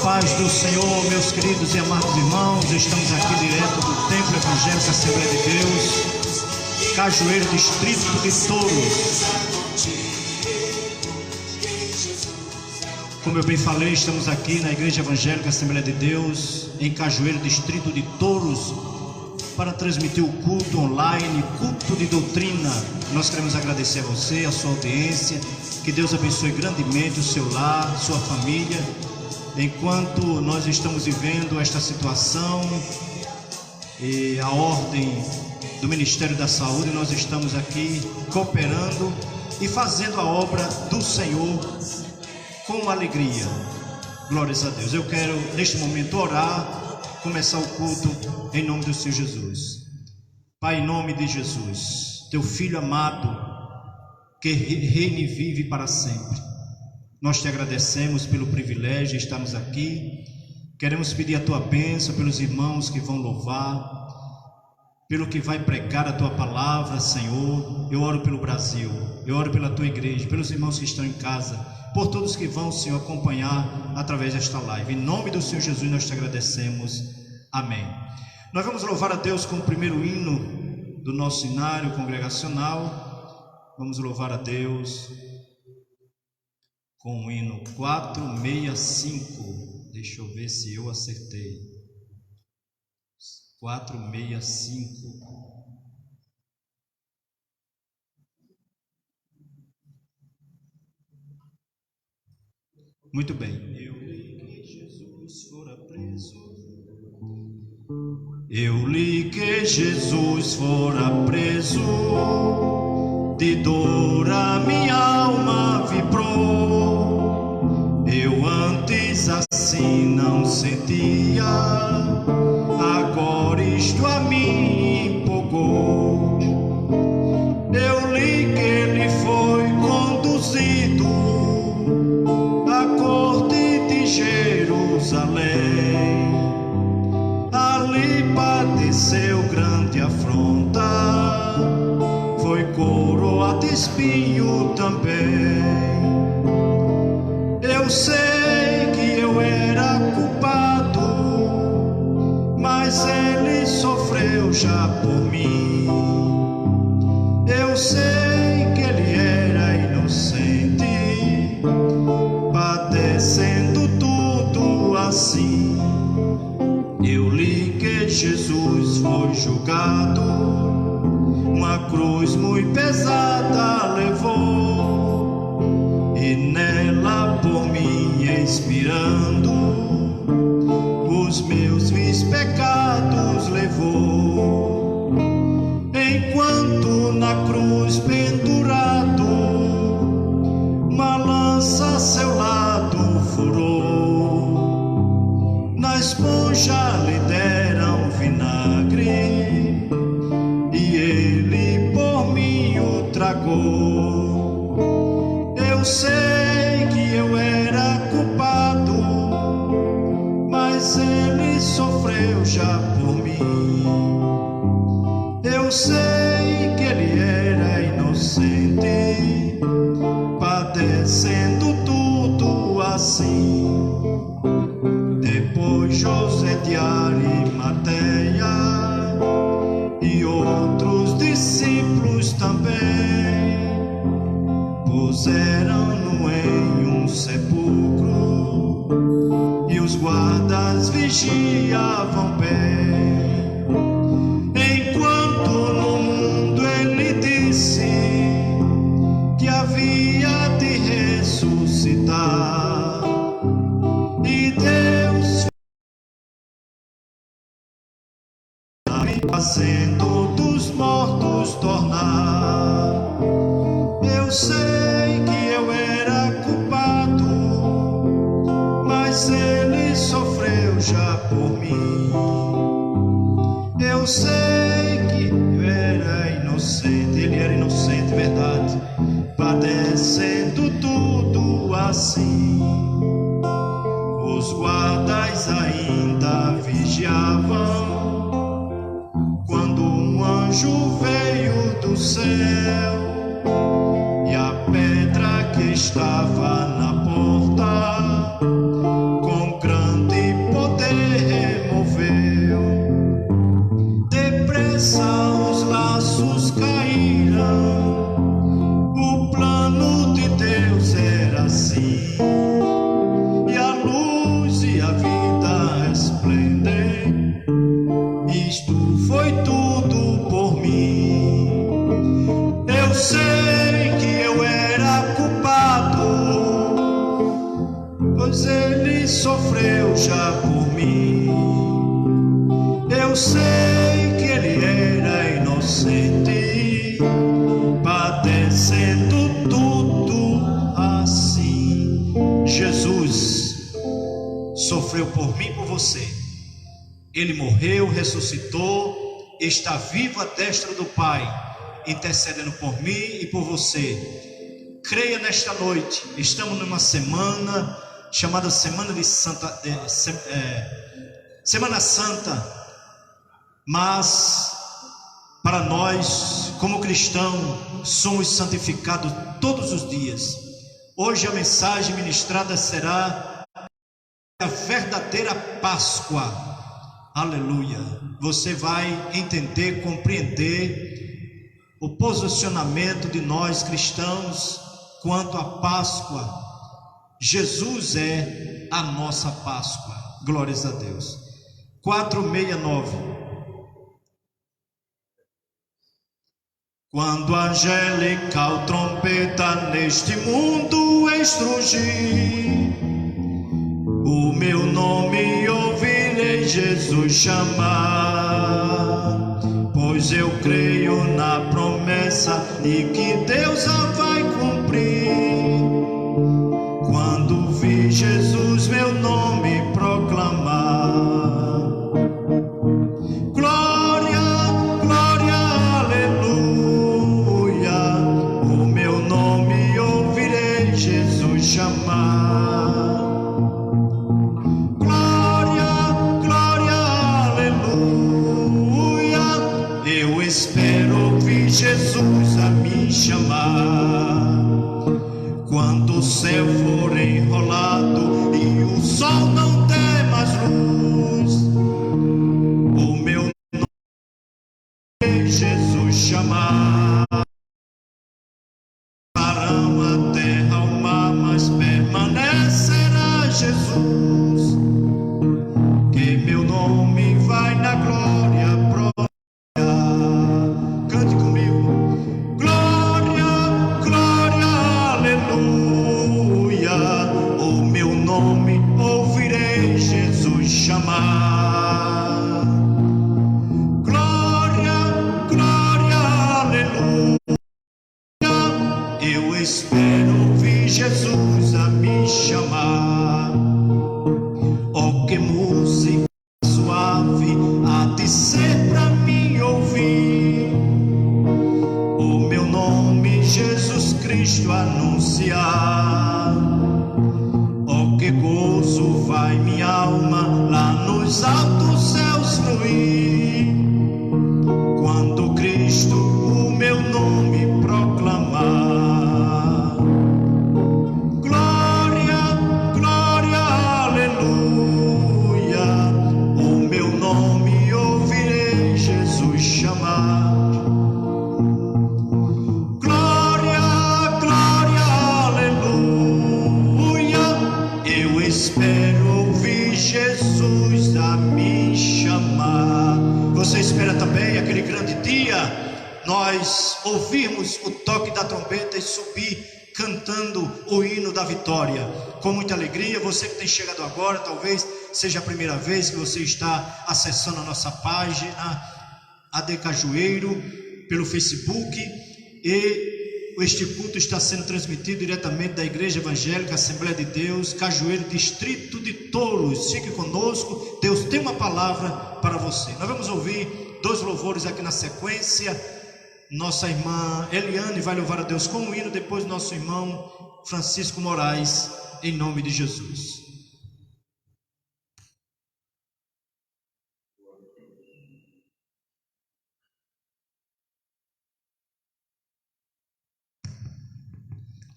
paz do Senhor, meus queridos e amados irmãos. Estamos aqui direto do Templo Evangélico Assembleia de Deus, Cajueiro, distrito de Touros. Como eu bem falei, estamos aqui na Igreja Evangélica Assembleia de Deus, em Cajueiro, distrito de Touros, para transmitir o culto online, culto de doutrina. Nós queremos agradecer a você, a sua audiência, que Deus abençoe grandemente o seu lar, sua família, enquanto nós estamos vivendo esta situação e a ordem do Ministério da Saúde. Nós estamos aqui cooperando e fazendo a obra do Senhor com alegria. Glórias a Deus. Eu quero neste momento orar, começar o culto em nome do Senhor Jesus. Pai, em nome de Jesus, teu Filho amado, que reina e vive para sempre, nós te agradecemos pelo privilégio de estarmos aqui. Queremos pedir a tua bênção pelos irmãos que vão louvar, pelo que vai pregar a tua palavra, Senhor. Eu oro pelo Brasil, eu oro pela tua igreja, pelos irmãos que estão em casa, por todos que vão, Senhor, acompanhar através desta live. Em nome do Senhor Jesus nós te agradecemos. Amém. Nós vamos louvar a Deus com o primeiro hino do nosso cenário congregacional. Vamos louvar a Deus com o hino 465. Deixa eu ver se eu acertei. 465. Muito bem. Eu li que Jesus fora preso. Eu li que Jesus fora preso. De dor a minha alma vibrou. Eu antes assim não sentia, agora isto a mim empolgou. Eu li que ele foi conduzido à corte de Jerusalém. Ali padeceu grande afronta, foi coroa de espinho também. Eu sei que eu era culpado, mas ele sofreu já por mim. Eu sei que ele era inocente, padecendo tudo assim. Eu li que Jesus foi julgado, uma cruz muito pesada levou, e nela por mim expirando, os meus vis pecados levou. Enquanto na cruz pendurado, uma lança seu lado furou. Na esponja lhe deram vinagre, e ele por mim o tragou. Eu sei que eu era culpado, mas ele sofreu já por mim. Eu sei que ele era inocente, padecendo tudo assim. Depois José de Arimateia e outros discípulos também puseram-no em um sepulcro, e os guardas vigiavam bem. Enquanto no mundo ele disse que havia de ressuscitar, e Deus fazendo dos mortos tornar. Eu sei que eu era culpado, mas ele sofreu já por mim. Eu sei que eu era inocente, ele era inocente, verdade, padecendo tudo assim. Os guardas ainda vigiavam quando um anjo veio do céu, e a pedra que estava na porta com grande Jesus, ele sofreu já por mim. Eu sei que ele era inocente, padecendo tudo assim. Jesus sofreu por mim e por você. Ele morreu, ressuscitou, está vivo à destra do Pai, intercedendo por mim e por você. Creia nesta noite. Estamos numa semana chamada Semana Santa, mas para nós, como cristãos, somos santificados todos os dias. Hoje a mensagem ministrada será a verdadeira Páscoa. Aleluia. Você vai entender, compreender o posicionamento de nós cristãos quanto à Páscoa. Jesus é a nossa Páscoa. Glórias a Deus. 469. Quando a angelical trompeta neste mundo estrugir, o meu nome ouvirei Jesus chamar, pois eu creio na promessa e que Deus a vai cumprir. Quando vi Jesus meu nome proclamar, glória, glória, aleluia, o meu nome ouvirei Jesus chamar. Espero ouvir Jesus a me chamar. Quando o céu for enrolado e o sol não der mais luz, o meu nome é Jesus chamar. Parão a terra, o mar, mas permanecerá Jesus, que meu nome vai na glória própria. Cante comigo. Glória, glória, aleluia, o meu nome ouvirei Jesus chamar. Glória, glória, aleluia, eu espero ouvir Jesus a me chamar. Oh, que música suave há de ser pra mim ouvir, o meu nome Jesus Cristo anunciar. Oh, que gozo vai minha alma lá nos altos céus fluir, quando Cristo o meu nome proclamar. Glória, glória, aleluia, o meu nome ouvirei Jesus chamar. Glória, glória, aleluia, eu espero ouvir Jesus a me chamar. Você espera também aquele grande dia, nós ouvirmos o toque da trombeta e subir cantando o hino da vitória, com muita alegria. Você que tem chegado agora, talvez seja a primeira vez que você está acessando a nossa página AD Cajueiro pelo Facebook, e este culto está sendo transmitido diretamente da Igreja Evangélica Assembleia de Deus, Cajueiro, Distrito de Touros. Fique conosco, Deus tem uma palavra para você. Nós vamos ouvir 2 louvores aqui na sequência. Nossa irmã Eliane vai louvar a Deus com o hino, depois nosso irmão Francisco Moraes, em nome de Jesus.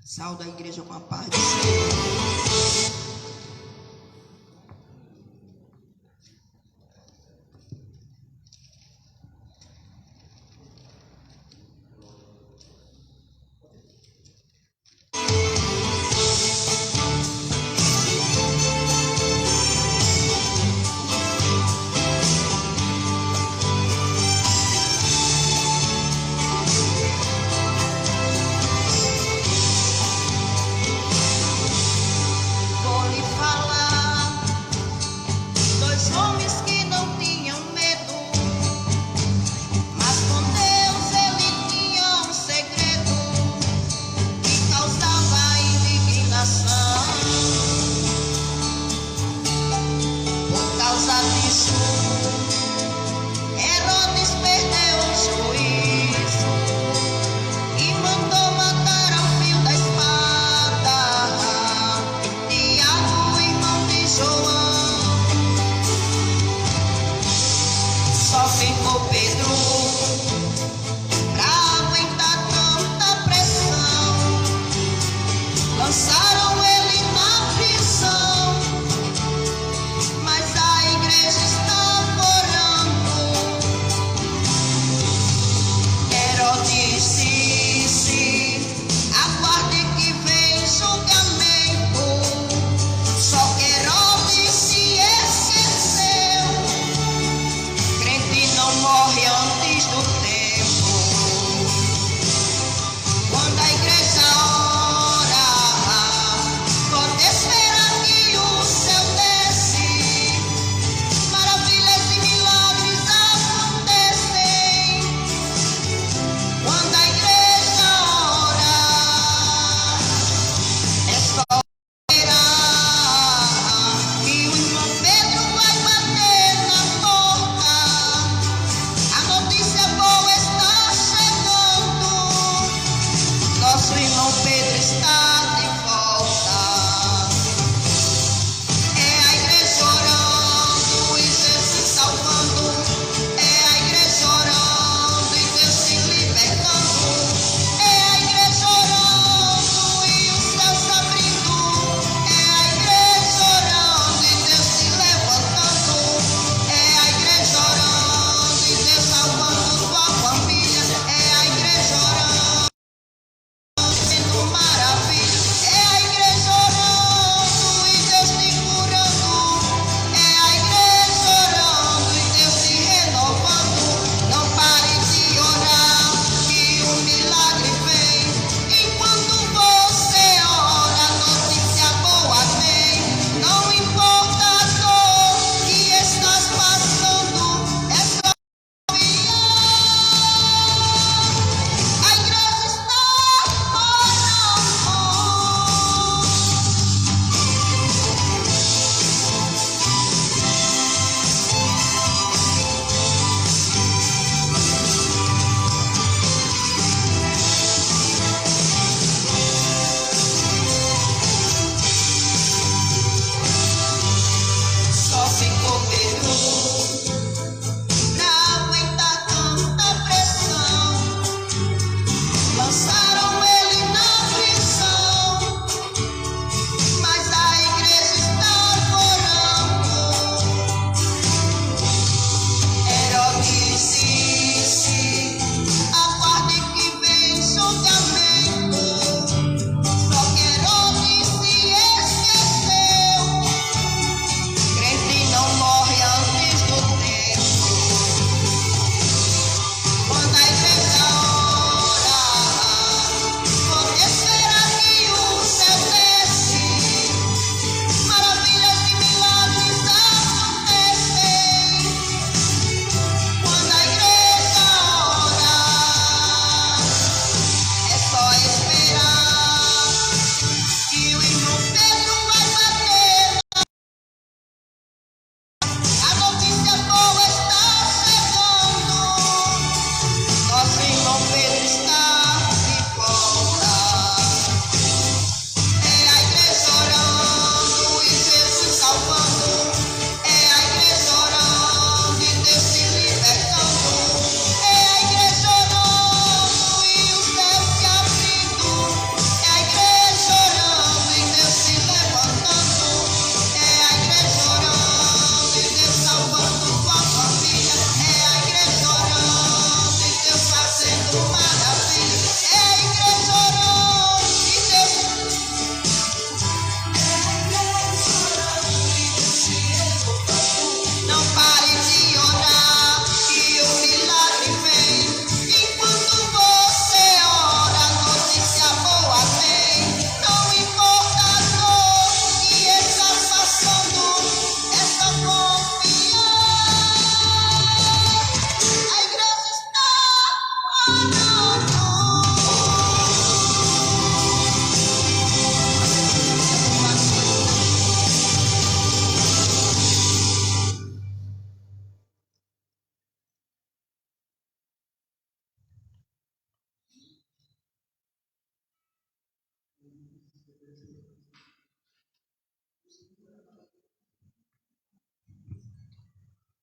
Saúde a igreja com a paz do Senhor.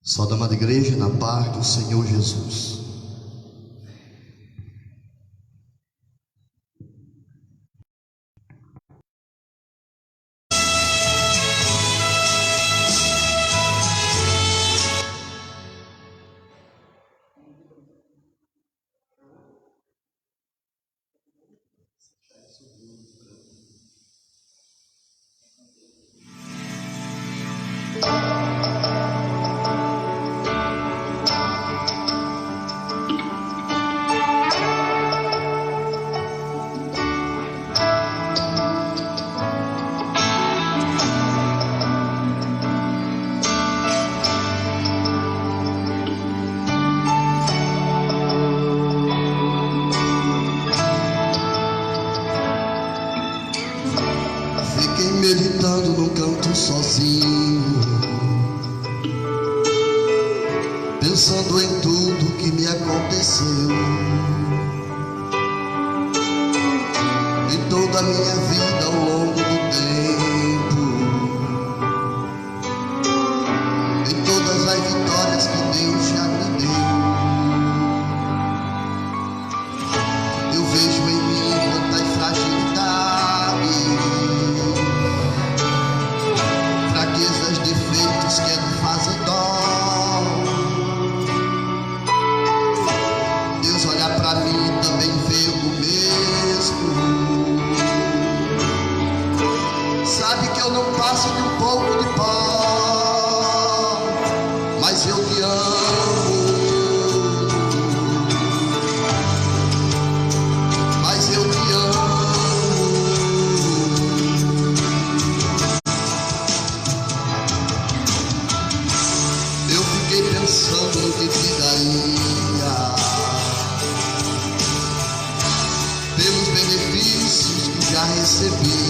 Saúde, amada igreja, na paz do Senhor Jesus. Fiquei meditando no canto sozinho, pensando em tudo que me aconteceu, em toda a minha vida ao longo do tempo, em todas as vitórias que Deus já me deu. Eu vejo em mim tantas fragilidades, fraquezas, defeitos que me fazem dó. Deus olha pra mim e também vê o mesmo. Sabe que eu não passo de um pouco de pó, mas eu te amo. Mas eu te amo. Eu fiquei pensando no que te daria pelos benefícios que já recebi.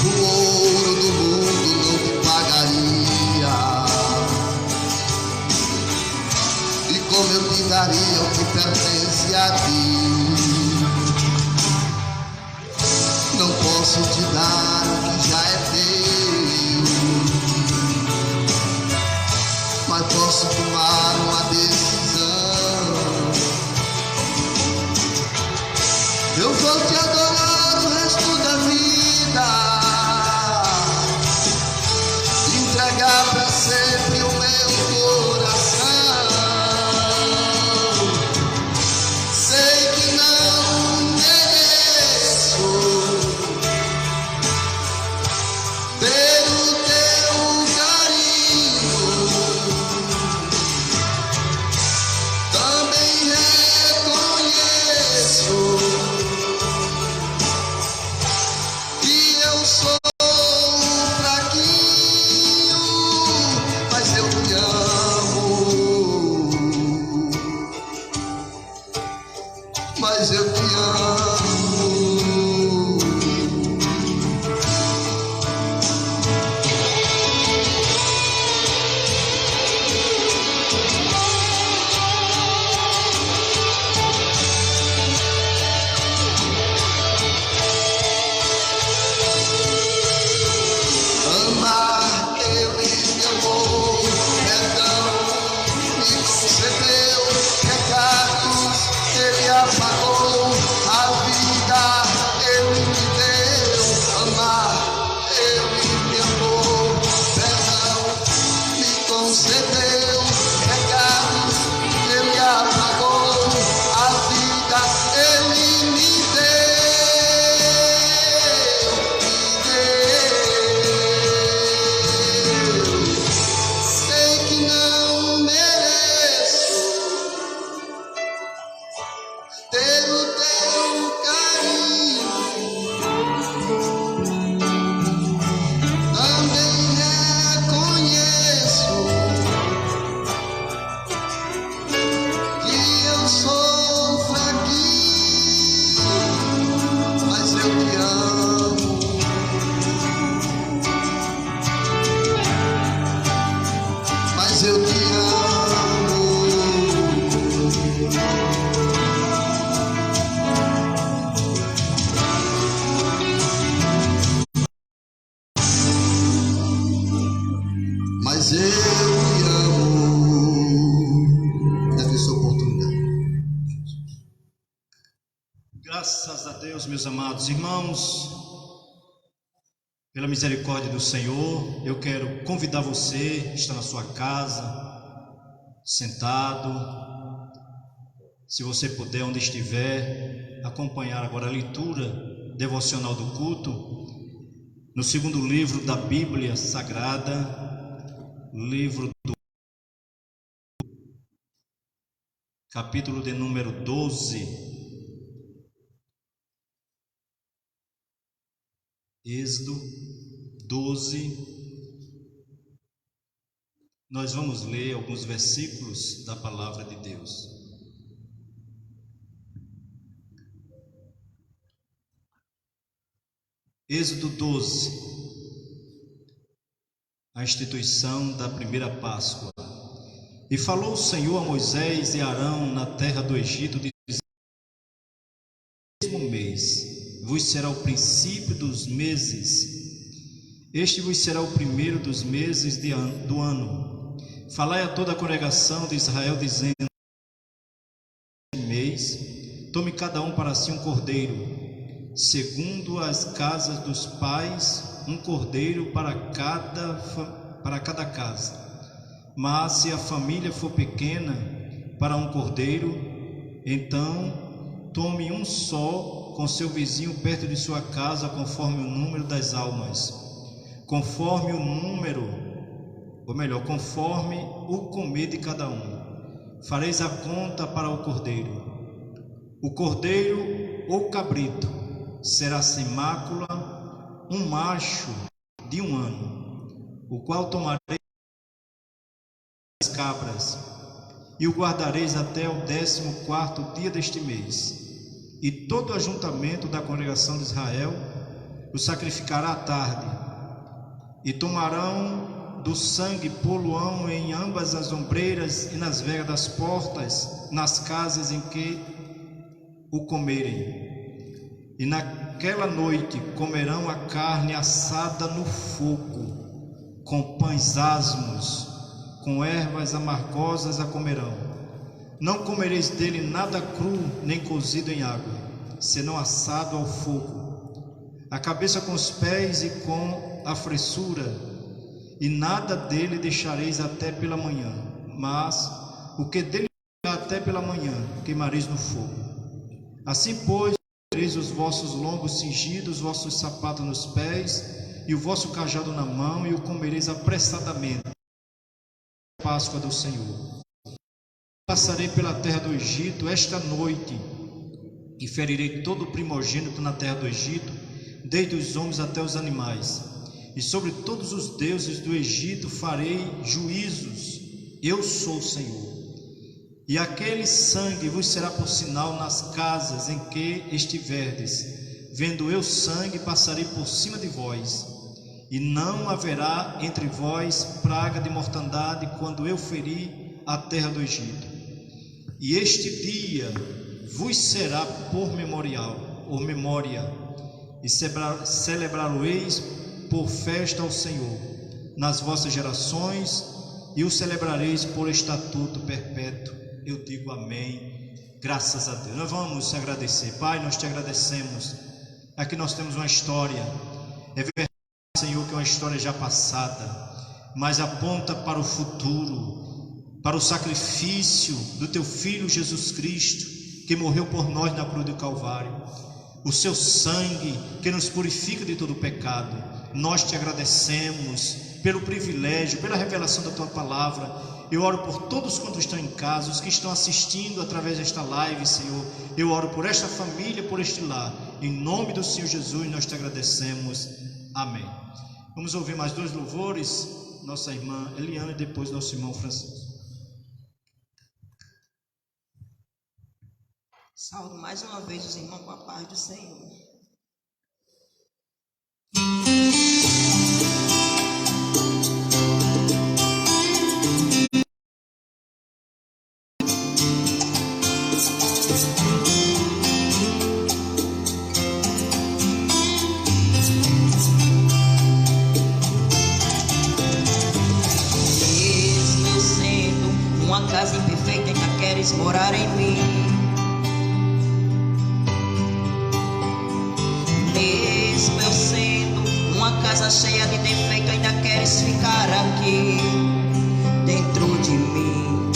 O ouro do mundo não te pagaria, e como eu te daria o que pertence a ti. Não posso te dar o que já é teu, mas posso tomar uma decisão. Eu vou te adorar o resto da vida, entregar pra sempre o meu coração. Sei que não mereço, Oremos, meus amados irmãos. Pela misericórdia do Senhor, eu quero convidar você que está na sua casa, sentado, se você puder, onde estiver, acompanhar agora a leitura devocional do culto, no segundo livro da Bíblia Sagrada, livro do capítulo de número 12, Êxodo 12, nós vamos ler alguns versículos da palavra de Deus. Êxodo 12, a instituição da primeira Páscoa. E falou o Senhor a Moisés e Arão na terra do Egito, dizendo: mesmo mês vos será o princípio dos meses, este vos será o primeiro dos meses do ano. Falai a toda a congregação de Israel, dizendo: mês, tome cada um para si um cordeiro, segundo as casas dos pais, um cordeiro para cada casa. Mas se a família for pequena, para um cordeiro, então tome um só com seu vizinho perto de sua casa, conforme o número das almas, conforme o comer de cada um. Fareis a conta para o cordeiro. O cordeiro ou cabrito será sem mácula, um macho de 1 ano, o qual tomareis as cabras, e o guardareis até o 14º dia deste mês. E todo o ajuntamento da congregação de Israel o sacrificará à tarde, e tomarão do sangue, pô-lo-ão em ambas as ombreiras e nas vegas das portas, nas casas em que o comerem. E naquela noite comerão a carne assada no fogo, com pães asmos, com ervas amargosas a comerão. Não comereis dele nada cru, nem cozido em água, senão assado ao fogo, a cabeça com os pés e com a fressura, e nada dele deixareis até pela manhã, mas o que dele até pela manhã queimareis no fogo. Assim, pois, tereis os vossos lombos cingidos, os vossos sapatos nos pés, e o vosso cajado na mão, e o comereis apressadamente, a Páscoa do Senhor. Passarei pela terra do Egito esta noite, e ferirei todo o primogênito na terra do Egito, desde os homens até os animais, e sobre todos os deuses do Egito farei juízos. Eu sou o Senhor. E aquele sangue vos será por sinal nas casas em que estiverdes. Vendo eu sangue, passarei por cima de vós, e não haverá entre vós praga de mortandade quando eu ferir a terra do Egito. E este dia vos será por memorial, ou memória, e celebrareis por festa ao Senhor nas vossas gerações, e o celebrareis por estatuto perpétuo. Eu digo amém, graças a Deus. Nós vamos agradecer. Pai, nós te agradecemos. Aqui nós temos uma história, é verdade, Senhor, que é uma história já passada, mas aponta para o futuro, para o sacrifício do teu Filho Jesus Cristo, que morreu por nós na cruz do Calvário, o seu sangue que nos purifica de todo o pecado. Nós te agradecemos pelo privilégio, pela revelação da tua palavra. Eu oro por todos quantos estão em casa, os que estão assistindo através desta live, Senhor. Eu oro por esta família, por este lar. Em nome do Senhor Jesus, nós te agradecemos. Amém. Vamos ouvir mais 2 louvores, nossa irmã Eliana e depois nosso irmão Francisco. Saúdo mais uma vez os irmãos com a paz do Senhor. Mesmo sendo uma casa imperfeita, ainda queres morar em mim. uma casa cheia de defeito, ainda queres ficar aqui dentro de mim.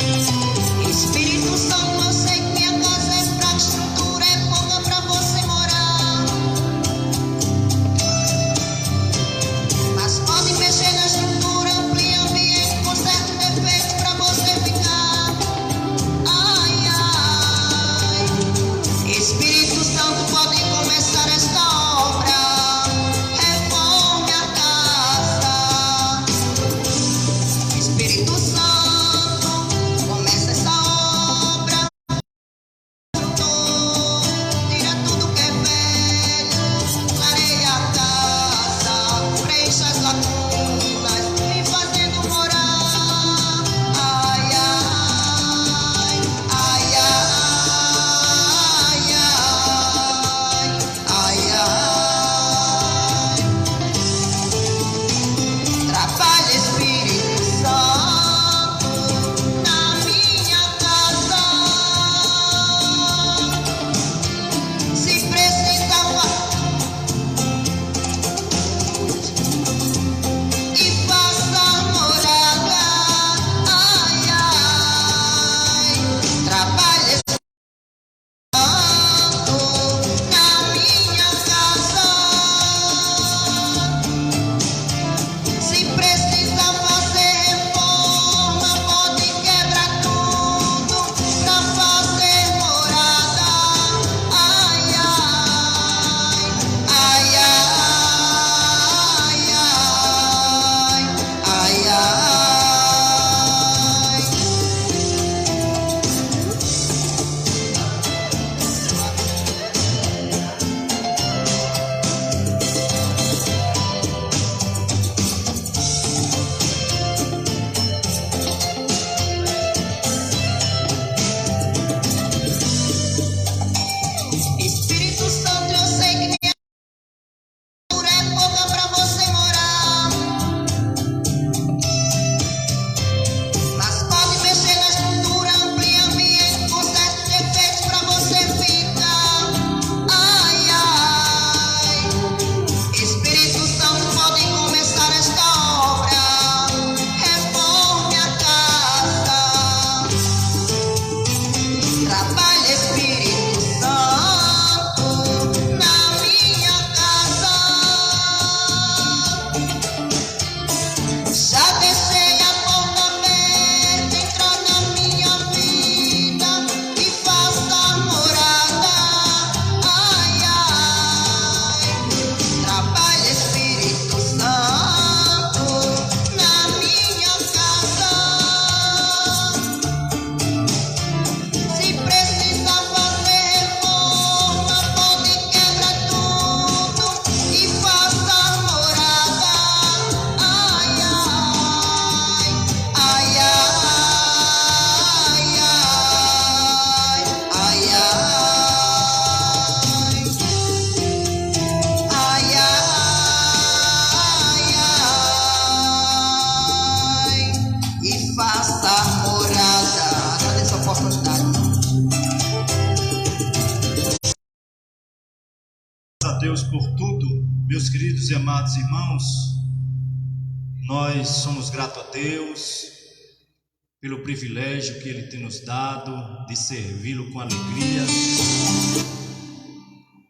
Espírito Santo, eu sei que minha casa é fraca, estrutura é pouca pra você morar, mas pode mexer na estrutura, amplia o ambiente, conserta defeitos pra você ficar. Ai, ai, Espírito Santo, pode começar esta obra. Reforme a casa. Espírito Santo, começa essa obra. Tira tudo que é velho, clareia a casa, preencha as lacunas, me fazendo morar. Ai, ai, ai, ai, ai, ai, ai. Trabalha, Espírito Santo, na minha casa. Se precisar, e faça morada. Ai, ai, trabalha, Santo, na minha casa. Se precisar fazer reforma, pode quebrar tudo pra fazer morada. Ai, ai, ai, ai, ai, ai, ai. Espírito Santo, eu sei que minha estrutura é pouca pra você morar, mas pode mexer na estrutura, amplia o ambiente, conserta defeitos pra você ficar. Ai, ai, Espírito Santo, pode começar esta obra. Reforme a casa. Trabalha, Espírito Santo, na minha casa. Já deixei a porta aberta, entrou na minha vida e faça morada. Ai, ai, trabalha, Espírito Santo, na minha casa. Se precisar fazer reforma, pode quebrar tudo e faça morada. Ai, ai, ai, ai, ai, ai, ai, ai, e faça morada. Agradeço a oportunidade. Graças a Deus por tudo, meus queridos e amados irmãos. Nós somos gratos a Deus pelo privilégio que Ele tem nos dado de servi-lo com alegria.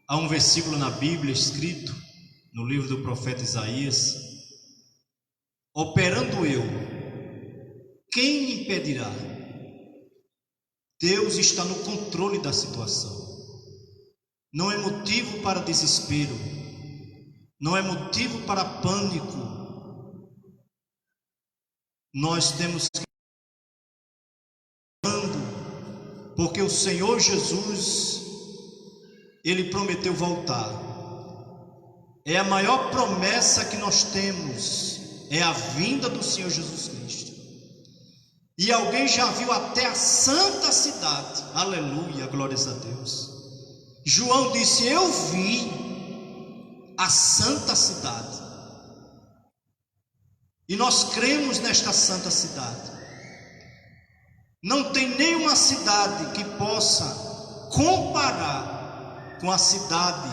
Há um versículo na Bíblia escrito no livro do profeta Isaías: operando eu, quem me impedirá? Deus está no controle da situação. Não é motivo para desespero, não é motivo para pânico. Nós temos que porque o Senhor Jesus, Ele prometeu voltar. É a maior promessa que nós temos, é a vinda do Senhor Jesus Cristo. E alguém já viu até a santa cidade. Aleluia, glórias a Deus. João disse: eu vi a santa cidade. E nós cremos nesta santa cidade. Não tem nenhuma cidade que possa comparar com a cidade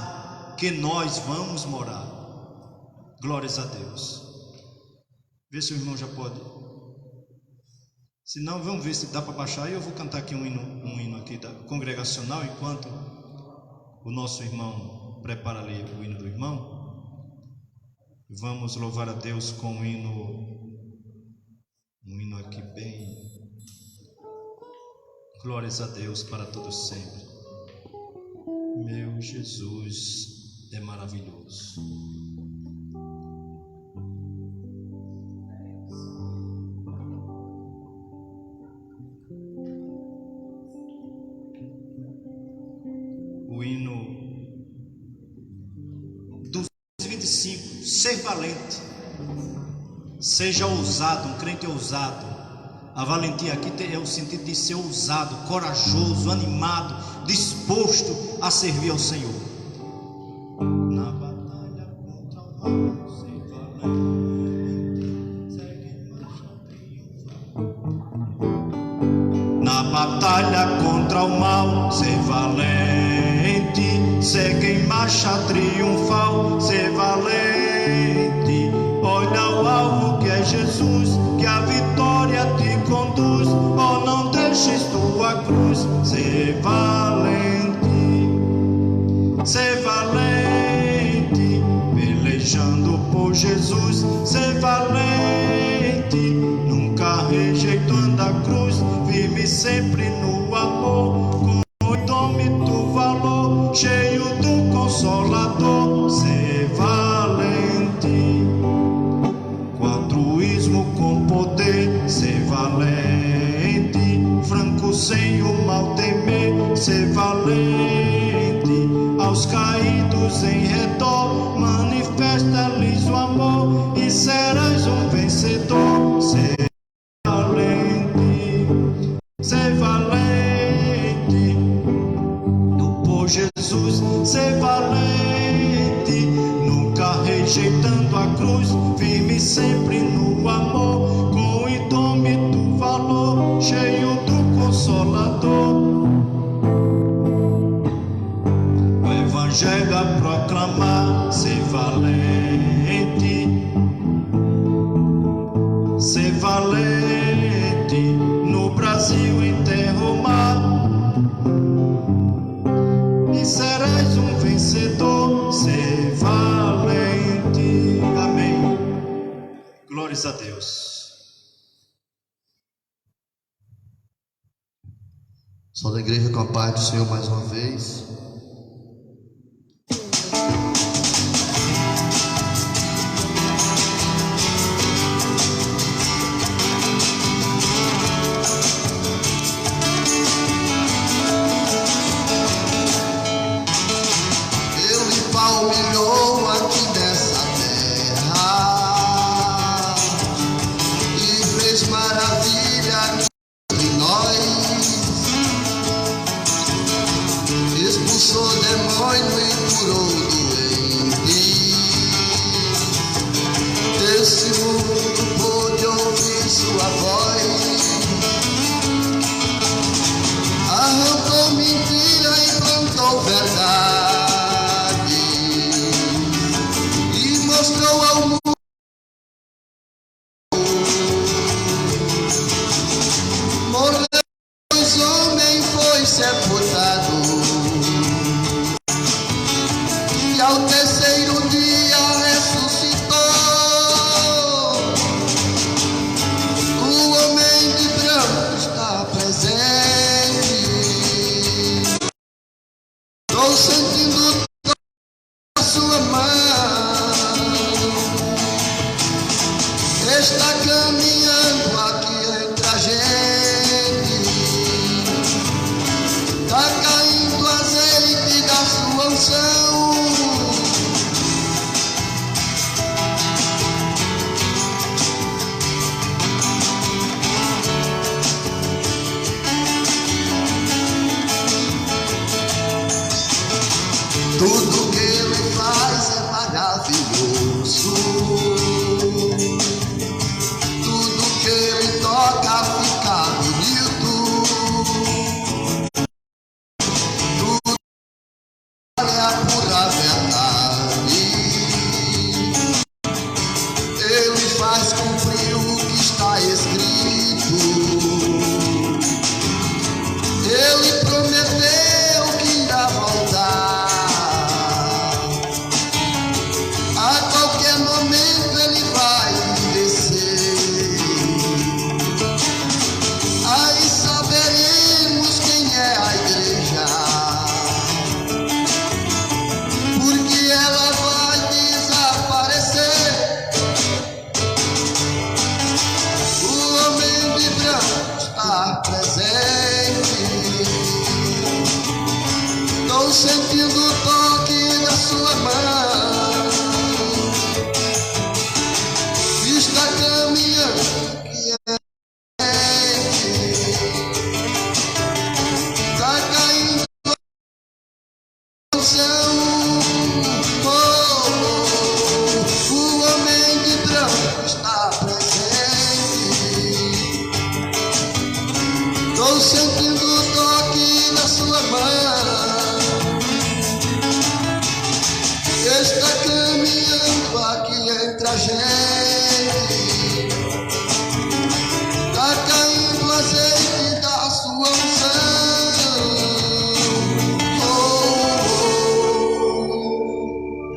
que nós vamos morar. Glórias a Deus. Vê se o irmão já pode. Se não, vamos ver se dá para baixar. E eu vou cantar aqui um hino aqui da congregacional, enquanto o nosso irmão prepara ali o hino do irmão. Vamos louvar a Deus com um hino aqui bem. Glórias a Deus para todos sempre. Meu Jesus é maravilhoso. O hino 225, ser valente, seja ousado, um crente ousado. A valentia aqui é o sentido de ser ousado, corajoso, animado, disposto a servir ao Senhor. Na batalha contra o mal, ser valente, segue marcha triunfal. Na batalha contra o mal, ser valente, segue em marcha triunfal, ser valente. Olha o alvo que é Jesus, que a vitória te conduz. Oh, não deixes tua cruz. Ser valente, pelejando por Jesus. Ser valente, nunca rejeitando a cruz, firme sempre no amor, com o indômito valor, cheio do Consolador. Ser valente, altruísmo com poder. Ser valente, franco sem o mal temer. Ser valente, aos caídos em redor, manifesta-lhes o amor e serás um vencedor. Ser valente, do por Jesus. Ser valente, nunca rejeitando a cruz, firme sempre no amor, com o indômito valor, cheio do Consolador. O Evangelho a proclamar. Ser valente, no Brasil em terra ou mar, e serás um vencedor. Ser valente. Amém. Glórias a Deus. Só da igreja com a paz do Senhor mais uma vez. Humilhou aqui nessa terra e fez maravilha entre nós, expulsou demônio e curou doente. Esse mundo pôde ouvir sua voz, arrancou mentira e plantou verdade. Mostrou ao mundo morreu, pois homem foi sepultado, e ao terceiro dia ressuscitou. O homem de branco está presente. Estou sentindo a sua mão, está caminhando aqui entre a gente, está caindo azeite da sua unção. Tudo que ele faz é maravilhoso. Tudo gente, tá caindo o azeite da sua unção.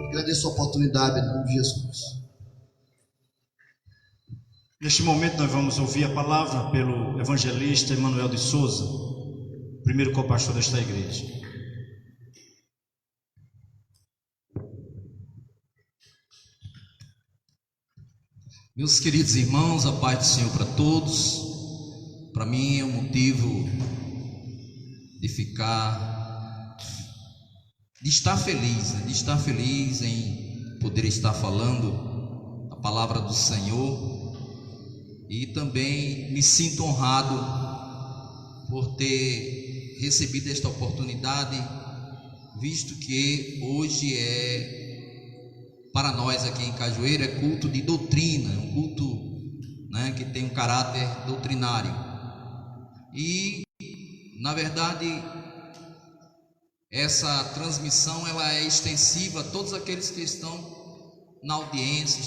Agradeço a oportunidade em nome de Jesus. Neste momento nós vamos ouvir a palavra pelo evangelista Emanuel de Souza, primeiro co-pastor desta igreja. Meus queridos irmãos, a paz do Senhor para todos. Para mim é um motivo de estar feliz, né? De estar feliz em poder estar falando a palavra do Senhor. E também me sinto honrado por ter recebido esta oportunidade, visto que hoje para nós aqui em Cajueiro, é culto de doutrina, um culto, né, que tem um caráter doutrinário. E, na verdade, essa transmissão ela é extensiva a todos aqueles que estão na audiência,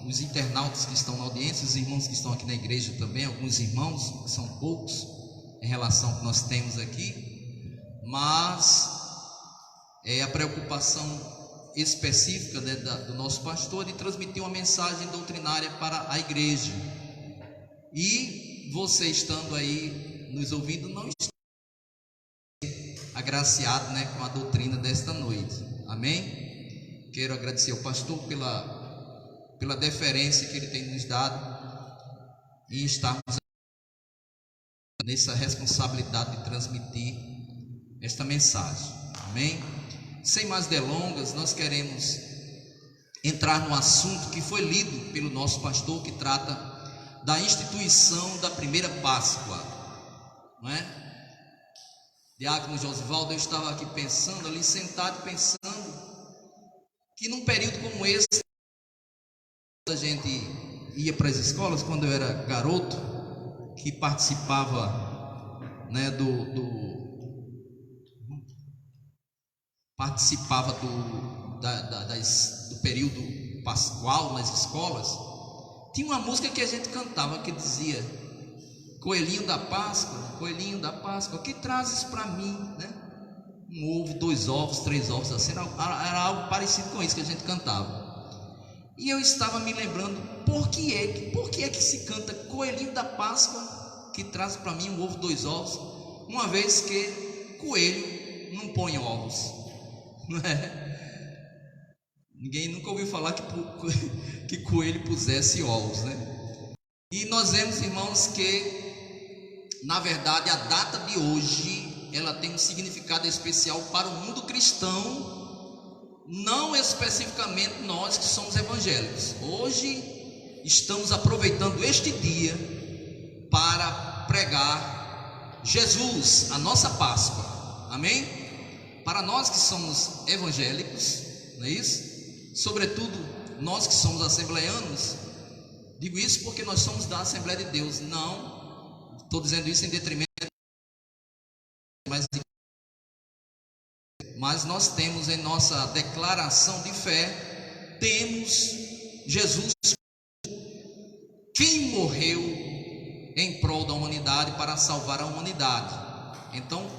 os internautas que estão na audiência, os irmãos que estão aqui na igreja também, alguns irmãos, que são poucos em relação ao que nós temos aqui, mas a preocupação específica, né, do nosso pastor de transmitir uma mensagem doutrinária para a igreja. E você estando aí nos ouvindo, não está agraciado, né, com a doutrina desta noite. Amém? Quero agradecer ao pastor pela deferência que ele tem nos dado e estarmos nessa responsabilidade de transmitir esta mensagem. Amém? Sem mais delongas, nós queremos entrar no assunto que foi lido pelo nosso pastor, que trata da instituição da primeira Páscoa, não é? Diácono Josivaldo, eu estava aqui pensando, ali sentado, pensando que num período como esse, a gente ia para as escolas, quando eu era garoto, que participava, né, do período pascual nas escolas, tinha uma música que a gente cantava que dizia: Coelhinho da Páscoa, que trazes para mim, né? Um ovo, 2 ovos, 3 ovos, assim, era algo parecido com isso que a gente cantava. E eu estava me lembrando, por que é que se canta Coelhinho da Páscoa, que traz para mim um ovo, 2 ovos, uma vez que coelho não põe ovos, não é? Ninguém nunca ouviu falar que coelho pusesse ovos, né? E nós vemos, irmãos, que na verdade a data de hoje ela tem um significado especial para o mundo cristão, não especificamente nós que somos evangélicos. Hoje estamos aproveitando este dia para pregar Jesus, a nossa Páscoa. Amém? Para nós que somos evangélicos, não é isso? Sobretudo nós que somos assembleianos, digo isso porque nós somos da Assembleia de Deus. Não estou dizendo isso em detrimento, mas nós temos em nossa declaração de fé, temos Jesus, quem morreu em prol da humanidade para salvar a humanidade. Então,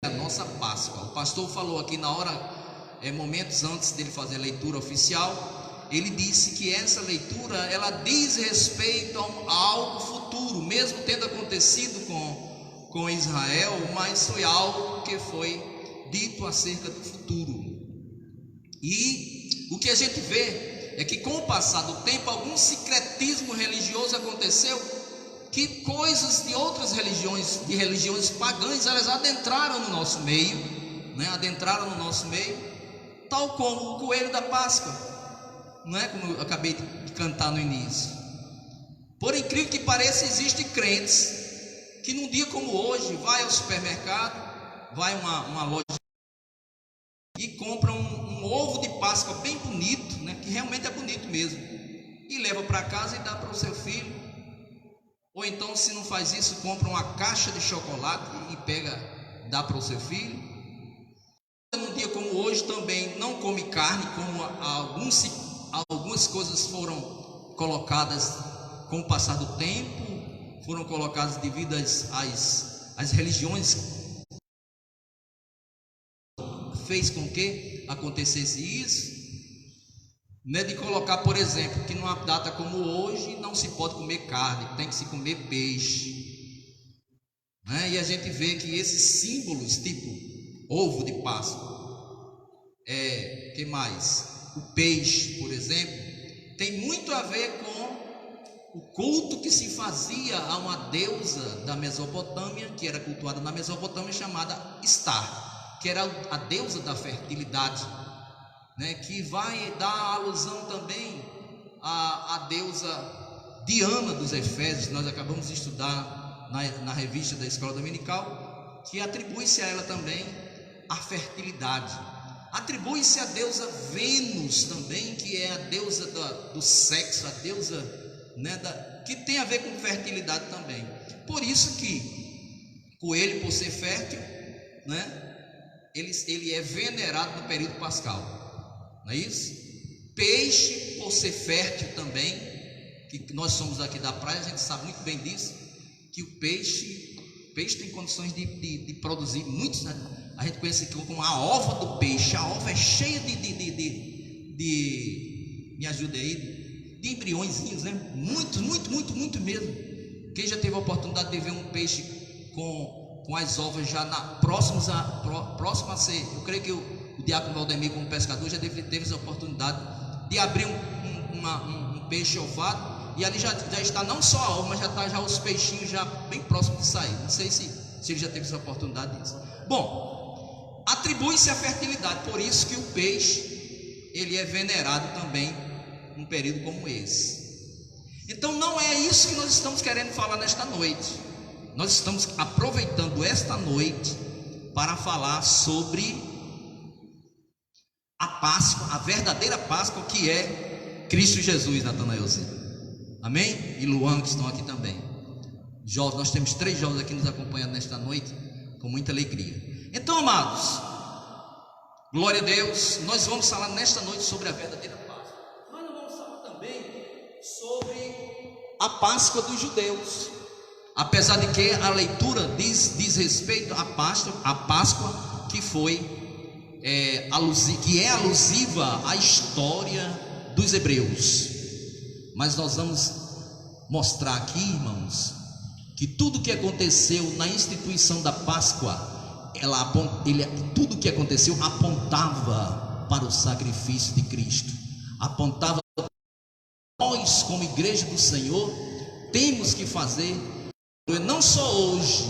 a nossa Páscoa. O pastor falou aqui na hora, momentos antes dele fazer a leitura oficial, ele disse que essa leitura ela diz respeito a algo futuro, mesmo tendo acontecido com Israel, mas foi algo que foi dito acerca do futuro. E o que a gente vê é que com o passar do tempo, algum sincretismo religioso aconteceu, que coisas de outras religiões, de religiões pagãs, elas adentraram no nosso meio, né? Tal como o coelho da Páscoa, não é? Como eu acabei de cantar no início. Por incrível que pareça, existem crentes que num dia como hoje vai ao supermercado, vai a uma loja e compra um ovo de Páscoa bem bonito, né? Que realmente é bonito mesmo, e leva para casa e dá para o seu filho. Ou então, se não faz isso, compra uma caixa de chocolate e dá para o seu filho. Num dia como hoje também não come carne, como alguns algumas coisas foram colocadas com o passar do tempo, foram colocadas devido às religiões, fez com que acontecesse isso, né, de colocar, por exemplo, que numa data como hoje não se pode comer carne, tem que se comer peixe, né? E a gente vê que esses símbolos, tipo ovo de Páscoa, que mais? O peixe, por exemplo, tem muito a ver com o culto que se fazia a uma deusa da Mesopotâmia, que era cultuada na Mesopotâmia, chamada Estar, que era a deusa da fertilidade, né, que vai dar alusão também à deusa Diana dos Efésios. Nós acabamos de estudar na revista da Escola Dominical, que atribui-se a ela também a fertilidade. Atribui-se a deusa Vênus também, que é a deusa do sexo, a deusa, né, que tem a ver com fertilidade também. Por isso que coelho, por ser fértil, né, ele é venerado no período pascal. Não é isso? Peixe, por ser fértil também, que nós somos aqui da praia, a gente sabe muito bem disso, que o peixe tem condições de produzir muitos, né? A gente conhece aqui como a ova do peixe. A ova é cheia me ajude aí, de embriõezinhos, né? Muito mesmo. Quem já teve a oportunidade de ver um peixe com as ovas já próximas a ser, eu creio que o diácono Valdemir, como pescador, já teve essa oportunidade de abrir um peixe ovado, e ali já está não só a ova, mas já está já os peixinhos já bem próximos de sair. Não sei se ele já teve essa oportunidade disso. Bom, atribui-se a fertilidade, por isso que o peixe ele é venerado também num período como esse. Então não é isso que nós estamos querendo falar nesta noite. Nós estamos aproveitando esta noite para falar sobre a Páscoa, a verdadeira Páscoa, que é Cristo Jesus, Natanaelzinho. Amém? E Luan, que estão aqui também. Jovens, nós temos 3 jovens aqui nos acompanhando nesta noite, com muita alegria. Então, amados, glória a Deus, nós vamos falar nesta noite sobre a verdadeira Páscoa. Nós vamos falar também sobre a Páscoa dos judeus. Apesar de que a leitura diz respeito à Páscoa que foi que é alusiva à história dos hebreus. Mas nós vamos mostrar aqui, irmãos, que tudo que aconteceu na instituição da Páscoa, tudo que aconteceu apontava para o sacrifício de Cristo, apontava para nós, como igreja do Senhor, temos que fazer, não só hoje,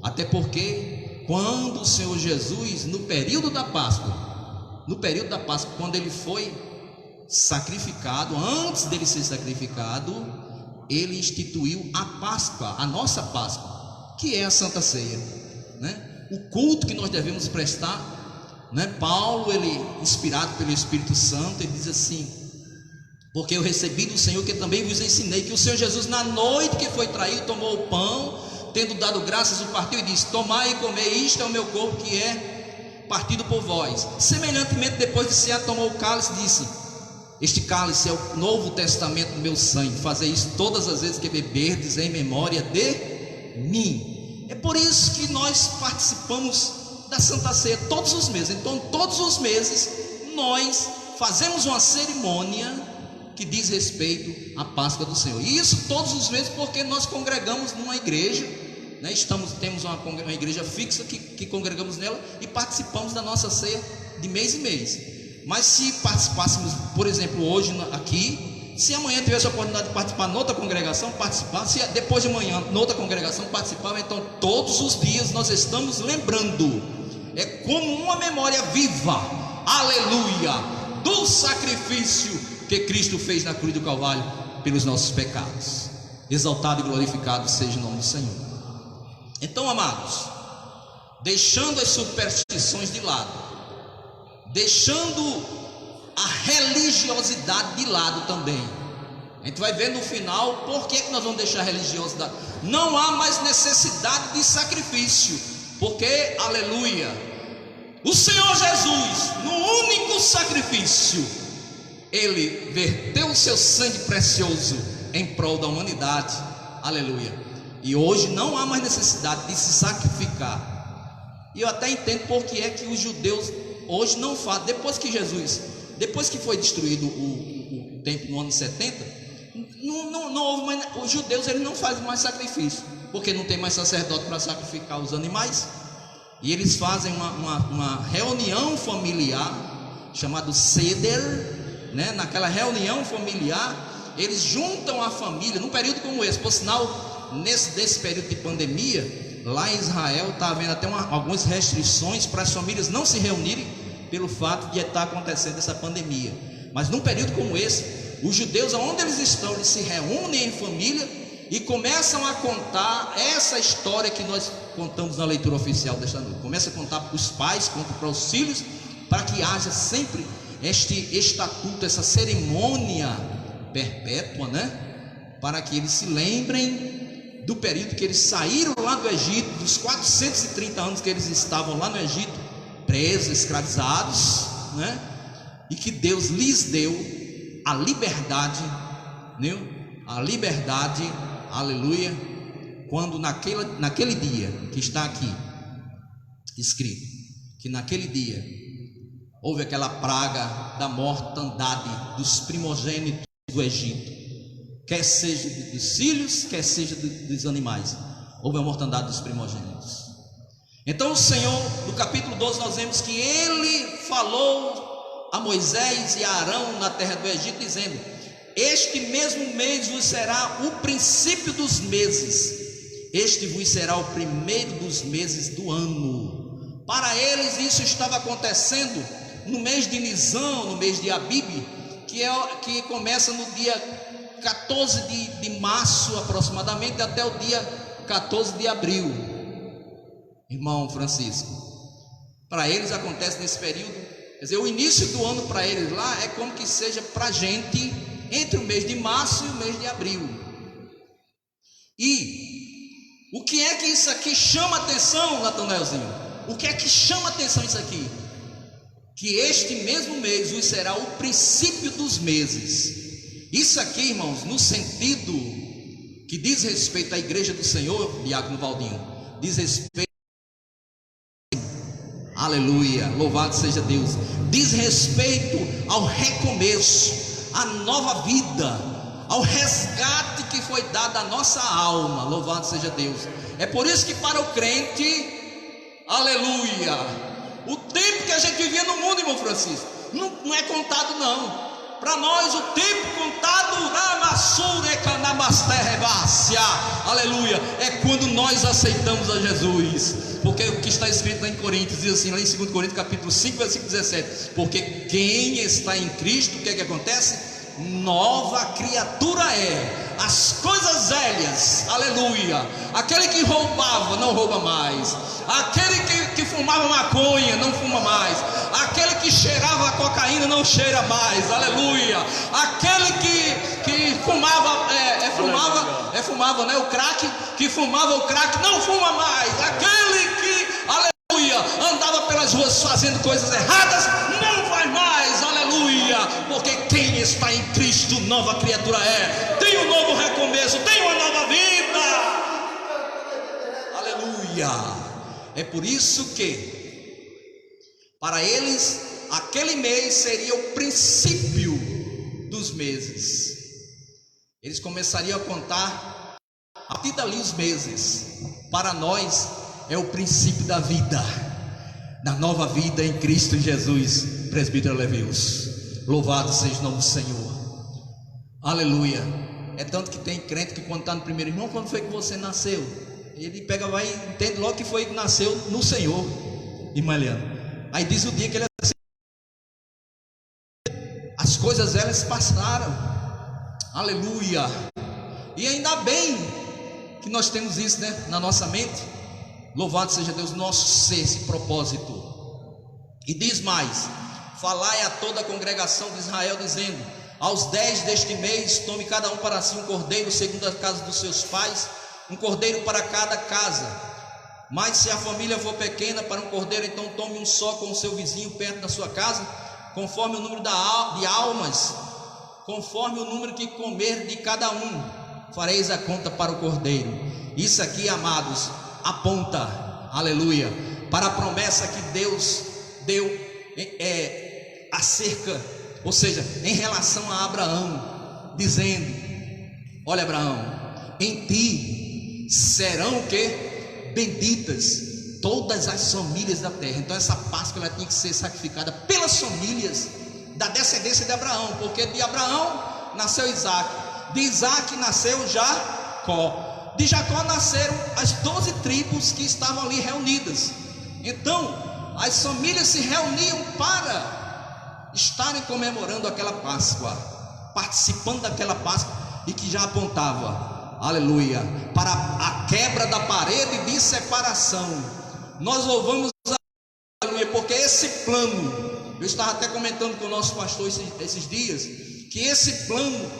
até porque quando o Senhor Jesus, no período da Páscoa, quando ele foi sacrificado, antes dele ser sacrificado, ele instituiu a Páscoa, a nossa Páscoa, que é a Santa Ceia, né? O culto que nós devemos prestar, né? Paulo, ele, inspirado pelo Espírito Santo, ele diz assim: porque eu recebi do Senhor que também vos ensinei, que o Senhor Jesus, na noite que foi traído, tomou o pão, tendo dado graças, o partiu e disse: tomai e comei, isto é o meu corpo que é partido por vós. Semelhantemente, depois de cear, tomou o cálice e disse: este cálice é o novo testamento do meu sangue, fazei isso todas as vezes que beberdes em memória de mim. É por isso que nós participamos da Santa Ceia todos os meses. Então todos os meses nós fazemos uma cerimônia que diz respeito à Páscoa do Senhor. E isso todos os meses, porque nós congregamos numa igreja, né? Temos uma igreja fixa que congregamos nela e participamos da nossa ceia de mês em mês. Mas se participássemos, por exemplo, hoje aqui, se amanhã tivesse a oportunidade de participar noutra congregação, participar, se depois de amanhã noutra congregação participar, então todos os dias nós estamos lembrando, é como uma memória viva, aleluia, do sacrifício que Cristo fez na cruz do Calvário pelos nossos pecados. Exaltado e glorificado seja o nome do Senhor. Então, amados, deixando as superstições de lado, deixando a religiosidade de lado também, a gente vai ver no final por que nós vamos deixar a religiosidade. Não há mais necessidade de sacrifício, porque, aleluia, o Senhor Jesus, no único sacrifício, Ele verteu o seu sangue precioso em prol da humanidade, aleluia, e hoje não há mais necessidade de se sacrificar. E eu até entendo porque é que os judeus hoje não fazem, depois que foi destruído o templo no ano 70, não houve mais, os judeus eles não fazem mais sacrifício, porque não tem mais sacerdote para sacrificar os animais, e eles fazem uma reunião familiar, chamado Seder, né? Naquela reunião familiar, eles juntam a família, num período como esse, por sinal, nesse período de pandemia, lá em Israel está havendo até algumas restrições para as famílias não se reunirem, pelo fato de estar acontecendo essa pandemia. Mas num período como esse, os judeus, onde eles estão, eles se reúnem em família e começam a contar essa história que nós contamos na leitura oficial desta noite. Começa a contar para os pais, conta para os filhos, para que haja sempre este estatuto, essa cerimônia perpétua, né? Para que eles se lembrem do período que eles saíram lá do Egito, dos 430 anos que eles estavam lá no Egito, presos, escravizados, né? E que Deus lhes deu a liberdade, né? A liberdade, aleluia, quando naquele dia que está aqui escrito, que naquele dia houve aquela praga da mortandade dos primogênitos do Egito, quer seja dos filhos, quer seja dos animais, houve a mortandade dos primogênitos. Então o Senhor, no capítulo 12, nós vemos que Ele falou a Moisés e a Arão na terra do Egito, dizendo: este mesmo mês vos será o princípio dos meses, este vos será o primeiro dos meses do ano. Para eles isso estava acontecendo no mês de Nisan, no mês de Abib, que começa no dia 14 de março aproximadamente, até o dia 14 de abril. Irmão Francisco, para eles acontece nesse período, quer dizer, o início do ano para eles lá é como que seja para a gente entre o mês de março e o mês de abril. E o que é que isso aqui chama atenção, Natanaelzinho? O que é que chama atenção isso aqui? Que este mesmo mês vos será o princípio dos meses. Isso aqui, irmãos, no sentido que diz respeito à igreja do Senhor, Diácono Valdinho, diz respeito, aleluia, louvado seja Deus, diz respeito ao recomeço, à nova vida, ao resgate que foi dado à nossa alma, louvado seja Deus. É por isso que para o crente, aleluia, o tempo que a gente vivia no mundo, irmão Francisco, não é contado não. Para nós o tempo contado, aleluia, é quando nós aceitamos a Jesus. Porque o que está escrito lá em Coríntios, diz assim, lá em 2 Coríntios capítulo 5, versículo 17: porque quem está em Cristo, o que é que acontece? Nova criatura é, as coisas velhas, aleluia, aquele que roubava não rouba mais, aquele que fumava maconha não fuma mais, aquele que cheirava a cocaína não cheira mais, aleluia, aquele que fumava, né, o crack, que fumava o crack não fuma mais, aquele que, aleluia, andava pelas ruas fazendo coisas erradas não vai mais, aleluia, porque quem está em Cristo nova criatura é, tem um novo recomeço, tem uma nova vida, aleluia. É por isso que para eles aquele mês seria o princípio dos meses. Eles começariam a contar a partir dali os meses. Para nós é o princípio da vida, da nova vida em Cristo Jesus. Presbítero Levius, louvado seja o nome do Senhor, aleluia. É tanto que tem crente que quando está no primeiro, irmão, quando foi que você nasceu? Ele pega, vai, entende logo que foi que nasceu no Senhor, irmã Eliana. Aí diz o dia que ele as coisas elas passaram, aleluia. E ainda bem que nós temos isso, né, na nossa mente. Louvado seja Deus, nosso ser, esse propósito. E diz mais: falai a toda a congregação de Israel, dizendo: aos 10 deste mês tome cada um para si um cordeiro segundo a casa dos seus pais, um cordeiro para cada casa. Mas se a família for pequena, para um cordeiro, então tome um só com o seu vizinho perto da sua casa, conforme o número de almas conforme o número que comer de cada um, fareis a conta para o cordeiro. Isso aqui, amados, aponta, aleluia, para a promessa que Deus deu acerca, ou seja, em relação a Abraão, dizendo: olha, Abraão, em ti serão o que? Benditas todas as famílias da terra. Então essa Páscoa ela tinha que ser sacrificada pelas famílias da descendência de Abraão, porque de Abraão nasceu Isaac, de Isaac nasceu Jacó, de Jacó nasceram as 12 tribos que estavam ali reunidas. Então as famílias se reuniam para estarem comemorando aquela Páscoa, participando daquela Páscoa, e que já apontava, aleluia, para a quebra da parede de separação. Nós louvamos, aleluia, porque esse plano, eu estava até comentando com o nosso pastor esses dias, que esse plano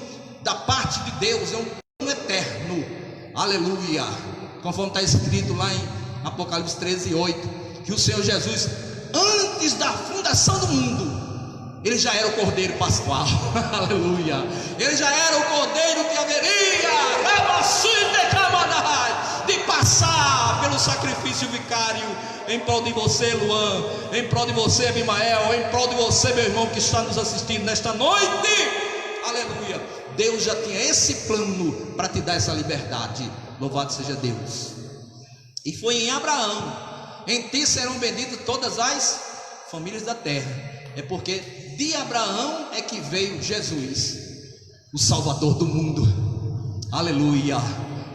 da parte de Deus é um plano eterno, aleluia, conforme está escrito lá em Apocalipse 13:8, que o Senhor Jesus, antes da fundação do mundo, Ele já era o Cordeiro Pascual, aleluia, Ele já era o Cordeiro que haveria de passar pelo sacrifício vicário, em prol de você, Luan, em prol de você, Abimael, em prol de você, meu irmão, que está nos assistindo nesta noite, aleluia. Deus já tinha esse plano para te dar essa liberdade, louvado seja Deus. E foi em Abraão: em ti serão benditas todas as famílias da terra. É porque de Abraão é que veio Jesus, o Salvador do mundo, aleluia,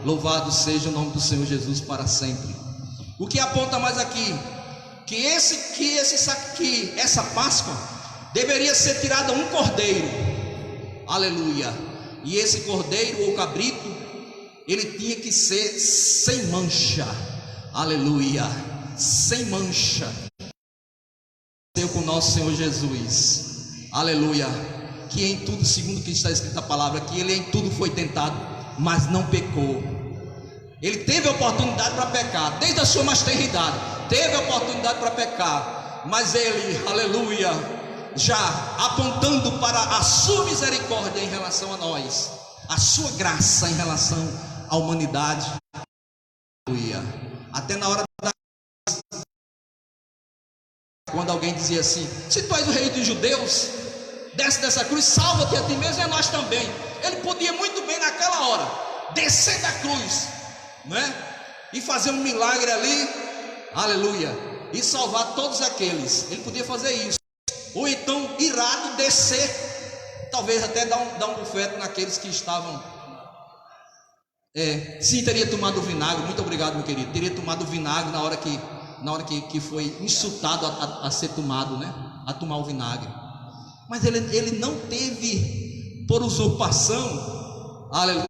louvado seja o nome do Senhor Jesus para sempre. O que aponta mais aqui? Que essa Páscoa deveria ser tirada um cordeiro, aleluia, e esse cordeiro ou cabrito, ele tinha que ser sem mancha, aleluia, sem mancha. Com o nosso Senhor Jesus, aleluia, que em tudo, segundo o que está escrito a palavra, que ele em tudo foi tentado, mas não pecou. Ele teve a oportunidade para pecar, desde a sua mais tenra idade, teve a oportunidade para pecar, mas ele, aleluia, já apontando para a sua misericórdia em relação a nós, a sua graça em relação à humanidade, aleluia. Até na hora da, quando alguém dizia assim: se tu és o rei dos judeus, desce dessa cruz, salva-te a ti mesmo e a nós também. Ele podia muito bem naquela hora descer da cruz, né? E fazer um milagre ali, aleluia, e salvar todos aqueles. Ele podia fazer isso, ou então irado descer, talvez até dar um bufete naqueles que estavam, sim, teria tomado vinagre. Muito obrigado, meu querido. Teria tomado vinagre na hora que foi insultado a ser tomado, né? A tomar o vinagre. Mas ele não teve por usurpação, aleluia,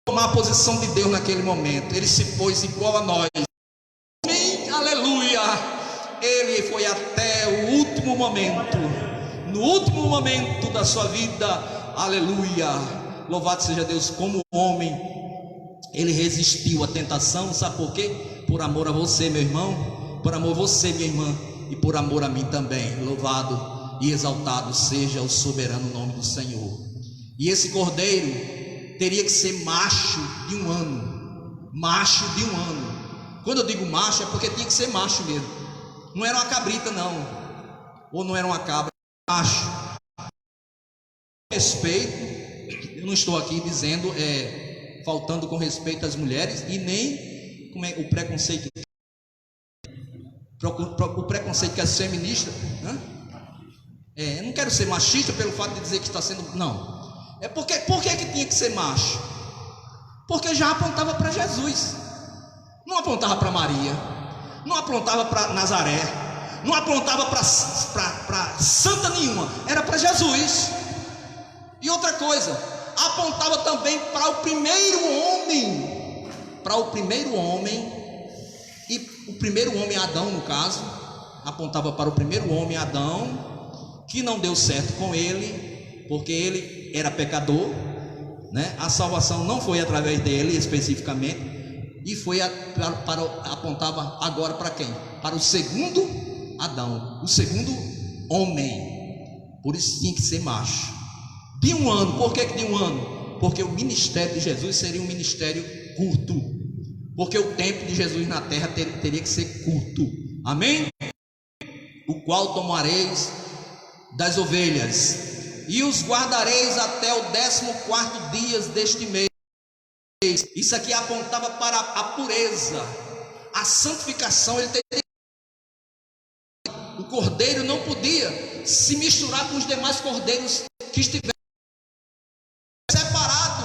tomar a posição de Deus naquele momento. Ele se pôs igual a nós, aleluia. Ele foi até o último momento, no último momento da sua vida, aleluia, louvado seja Deus. Como homem, ele resistiu à tentação, sabe por quê? Por amor a você, meu irmão, por amor a você, minha irmã, e por amor a mim também. Louvado e exaltado seja o soberano nome do Senhor. E esse cordeiro teria que ser macho de um ano, macho de um ano. Quando eu digo macho é porque tinha que ser macho mesmo, não era uma cabrita não, ou não era uma cabra, macho. Respeito, eu não estou aqui dizendo faltando com respeito às mulheres, e nem o preconceito, o preconceito que é feminista, né? Eu não quero ser machista pelo fato de dizer que está sendo, não. Por que tinha que ser macho? Porque já apontava para Jesus, não apontava para Maria, não apontava para Nazaré, não apontava para santa nenhuma, era para Jesus. E outra coisa, apontava também para o primeiro homem, e o primeiro homem, Adão, no caso, apontava para o primeiro homem, Adão, que não deu certo com ele, porque ele era pecador, né? A salvação não foi através dele especificamente, e foi apontava agora para quem? Para o segundo Adão, o segundo homem, Por isso tinha que ser macho. De um ano. Por que de um ano? Porque o ministério de Jesus seria um ministério curto. Porque o tempo de Jesus na terra teria que ser curto. Amém? O qual tomareis das ovelhas e os guardareis até o 14º dia deste mês. Isso aqui apontava para a pureza, a santificação. Ele teria... O cordeiro não podia se misturar com os demais cordeiros que estivessem separados.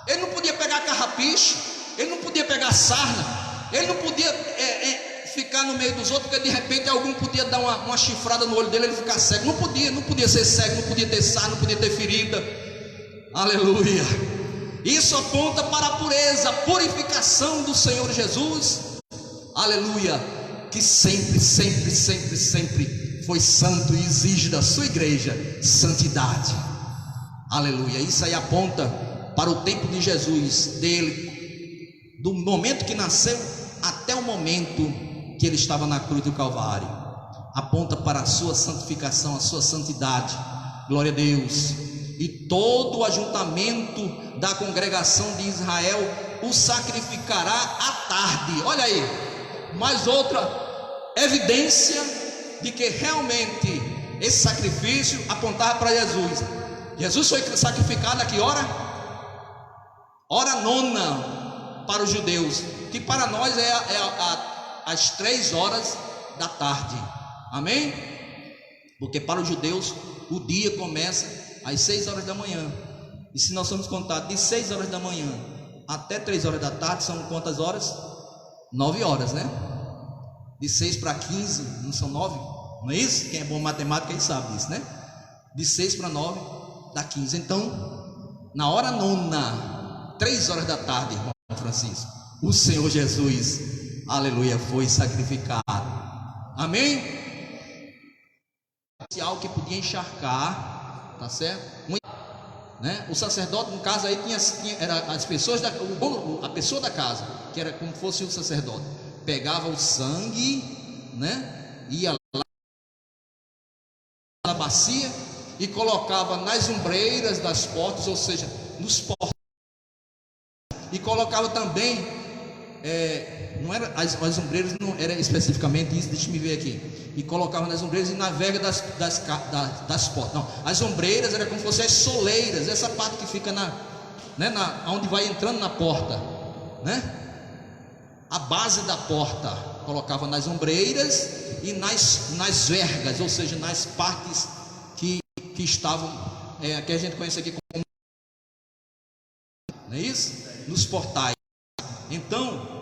Ele não podia pegar carrapicho, ele não podia pegar sarna, ele não podia ficar no meio dos outros, porque de repente algum podia dar uma chifrada no olho dele, ele ficar cego. Não podia ser cego, não podia ter sarna, não podia ter ferida. Aleluia. Isso aponta para a pureza, a purificação do Senhor Jesus. Aleluia. Que sempre foi santo e exige da sua igreja santidade. Aleluia. Isso aí aponta para o tempo de Jesus, dele, do momento que nasceu até o momento que ele estava na cruz do Calvário. Aponta para a sua santificação, a sua santidade. Glória a Deus. E todo o ajuntamento da congregação de Israel o sacrificará à tarde. Olha aí, mais outra evidência de que realmente esse sacrifício apontava para Jesus. Jesus foi sacrificado a que hora? Hora nona para os judeus, que para nós é às 3 horas da tarde. Amém? Porque para os judeus o dia começa às 6 horas da manhã. E se nós formos contar de 6 horas da manhã até 3 horas da tarde, são quantas horas? 9 horas, né? De 6 para 15, não são 9? Não é isso? Quem é bom em matemática aí sabe disso, né? De 6 para 9 dá 15. Então, na hora nona, 3 horas da tarde, irmão Francisco, o Senhor Jesus, aleluia, foi sacrificado. Amém? Algo que podia encharcar, tá certo? Né? O sacerdote, no caso aí, era as pessoas a pessoa da casa, que era como fosse o sacerdote, pegava o sangue, né? Ia lá na bacia e colocava nas ombreiras das portas, ou seja, nos portões, e colocava também não era as ombreiras, não era especificamente isso, deixa me ver aqui, e colocava nas ombreiras e na verga das portas. Não, as ombreiras era como se fossem as soleiras, essa parte que fica onde vai entrando na porta, né? A base da porta colocava nas ombreiras e nas vergas, ou seja, nas partes que estavam, que a gente conhece aqui como, não é isso? Nos portais. Então,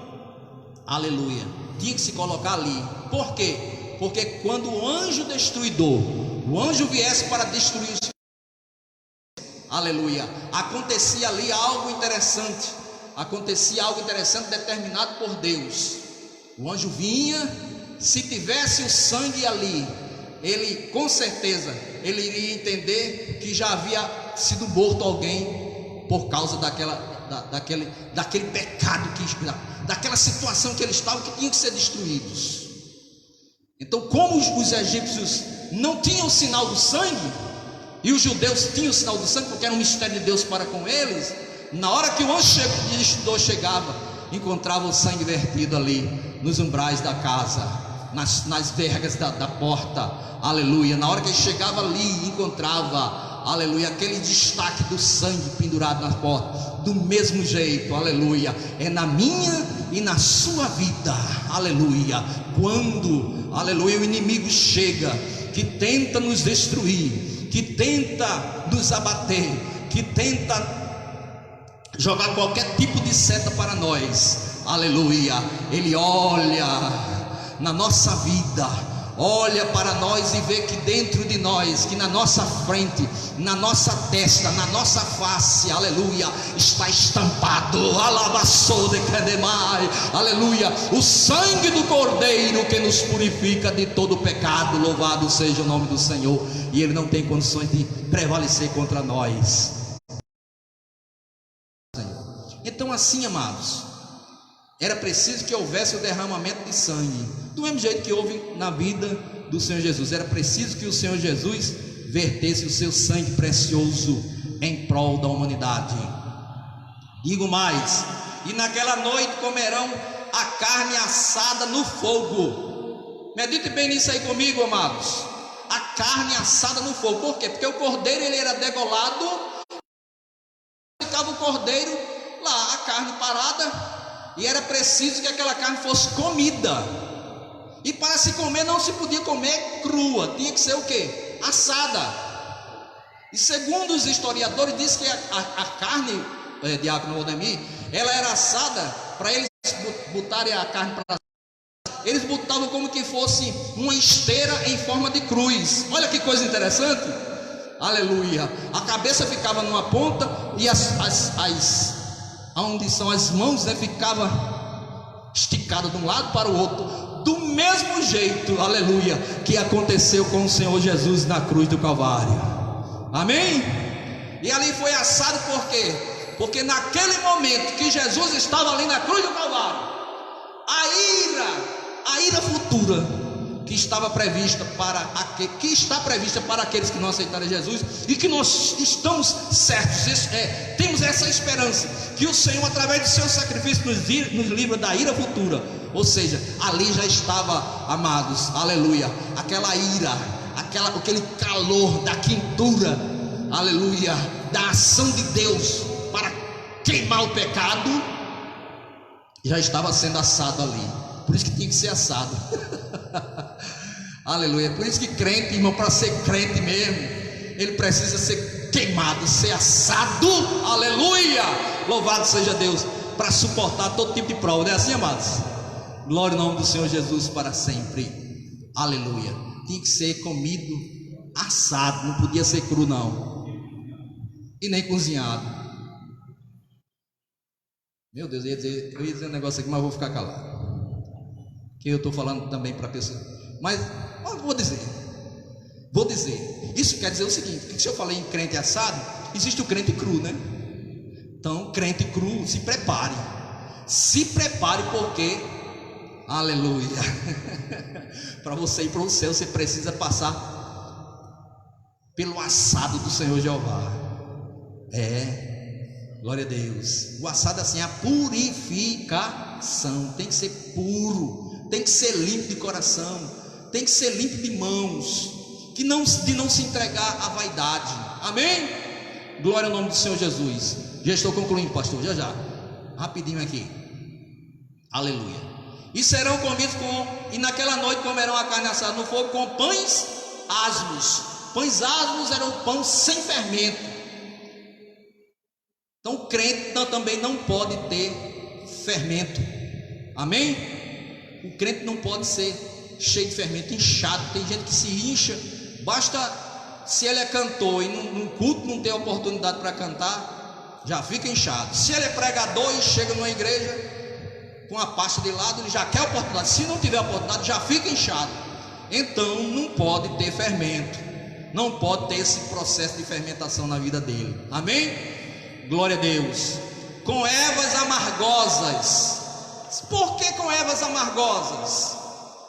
aleluia, tinha que se colocar ali. Por quê? Porque quando o anjo destruidor, o anjo viesse para destruir os, aleluia, acontecia ali algo interessante. Acontecia algo interessante determinado por Deus. O anjo vinha, se tivesse o sangue ali, ele com certeza ele iria entender que já havia sido morto alguém por causa daquele pecado, daquela situação que ele estava, que tinha que ser destruídos. Então, como os egípcios não tinham o sinal do sangue, e os judeus tinham o sinal do sangue, porque era um mistério de Deus para com eles, na hora que o anjo chegava, encontrava o sangue vertido ali nos umbrais da casa, nas vergas da porta, aleluia. Na hora que ele chegava ali, encontrava, aleluia, aquele destaque do sangue pendurado na porta. Do mesmo jeito, aleluia, é na minha e na sua vida, aleluia. Quando, aleluia, o inimigo chega, que tenta nos destruir, que tenta nos abater, que tenta jogar qualquer tipo de seta para nós, aleluia, ele olha na nossa vida, olha para nós e vê que dentro de nós, que na nossa frente, na nossa testa, na nossa face, aleluia, está estampado, aleluia, o sangue do Cordeiro que nos purifica de todo pecado. Louvado seja o nome do Senhor. E ele não tem condições de prevalecer contra nós. Então, assim, amados, era preciso que houvesse o derramamento de sangue, do mesmo jeito que houve na vida do Senhor Jesus. Era preciso que o Senhor Jesus vertesse o seu sangue precioso em prol da humanidade. Digo mais: e naquela noite comerão a carne assada no fogo. Medite bem nisso aí comigo, amados. A carne assada no fogo. Por quê? Porque o cordeiro ele era degolado, ficava o cordeiro lá, a carne parada, e era preciso que aquela carne fosse comida. E para se comer não se podia comer crua, tinha que ser o quê? Assada. E segundo os historiadores, diz que a carne, diácono Odemir, ela era assada para eles botarem a carne para. Eles botavam como que fosse uma esteira em forma de cruz. Olha que coisa interessante. Aleluia. A cabeça ficava numa ponta e onde são as mãos, né, ficava esticada de um lado para o outro, do mesmo jeito, aleluia, que aconteceu com o Senhor Jesus na cruz do Calvário. Amém? E ali foi assado por quê? Porque naquele momento que Jesus estava ali na cruz do Calvário, a ira futura que estava prevista que está prevista para aqueles que não aceitarem Jesus, e que nós estamos certos, temos essa esperança que o Senhor, através do seu sacrifício, nos livra da ira futura. Ou seja, ali já estava, amados, aleluia, aquela ira, aquele calor da quentura, aleluia, da ação de Deus para queimar o pecado, já estava sendo assado ali. Por isso que tinha que ser assado. Aleluia. Por isso que crente, irmão, para ser crente mesmo, ele precisa ser queimado, ser assado. Aleluia. Louvado seja Deus, para suportar todo tipo de prova. Não é assim, amados? Glória ao nome do Senhor Jesus para sempre. Aleluia. Tinha que ser comido assado, não podia ser cru não, e nem cozinhado. Meu Deus, eu ia dizer um negócio aqui, mas vou ficar calado, que eu estou falando também para a pessoa. Mas vou dizer. Isso quer dizer o seguinte: que se eu falei em crente assado, existe o crente cru, né? Então, crente cru, se prepare, porque, aleluia, para você ir para o céu, você precisa passar pelo assado do Senhor Jeová. Glória a Deus. O assado assim é a purificação. Tem que ser puro, tem que ser limpo de coração, tem que ser limpo de mãos, de não se entregar à vaidade. Amém? Glória ao nome do Senhor Jesus. Já estou concluindo, pastor, já rapidinho aqui. Aleluia. E serão comidos e naquela noite comerão a carne assada no fogo com pães asmos. Pães asmos eram pão sem fermento. Então o crente também não pode ter fermento. Amém? O crente não pode ser cheio de fermento, inchado. Tem gente que se incha, basta se ele é cantor e num culto não tem oportunidade para cantar, já fica inchado. Se ele é pregador e chega numa igreja com a pasta de lado, ele já quer oportunidade. Se não tiver oportunidade, já fica inchado. Então não pode ter fermento, não pode ter esse processo de fermentação na vida dele. Amém? Glória a Deus. Com ervas amargosas. Por que com ervas amargosas?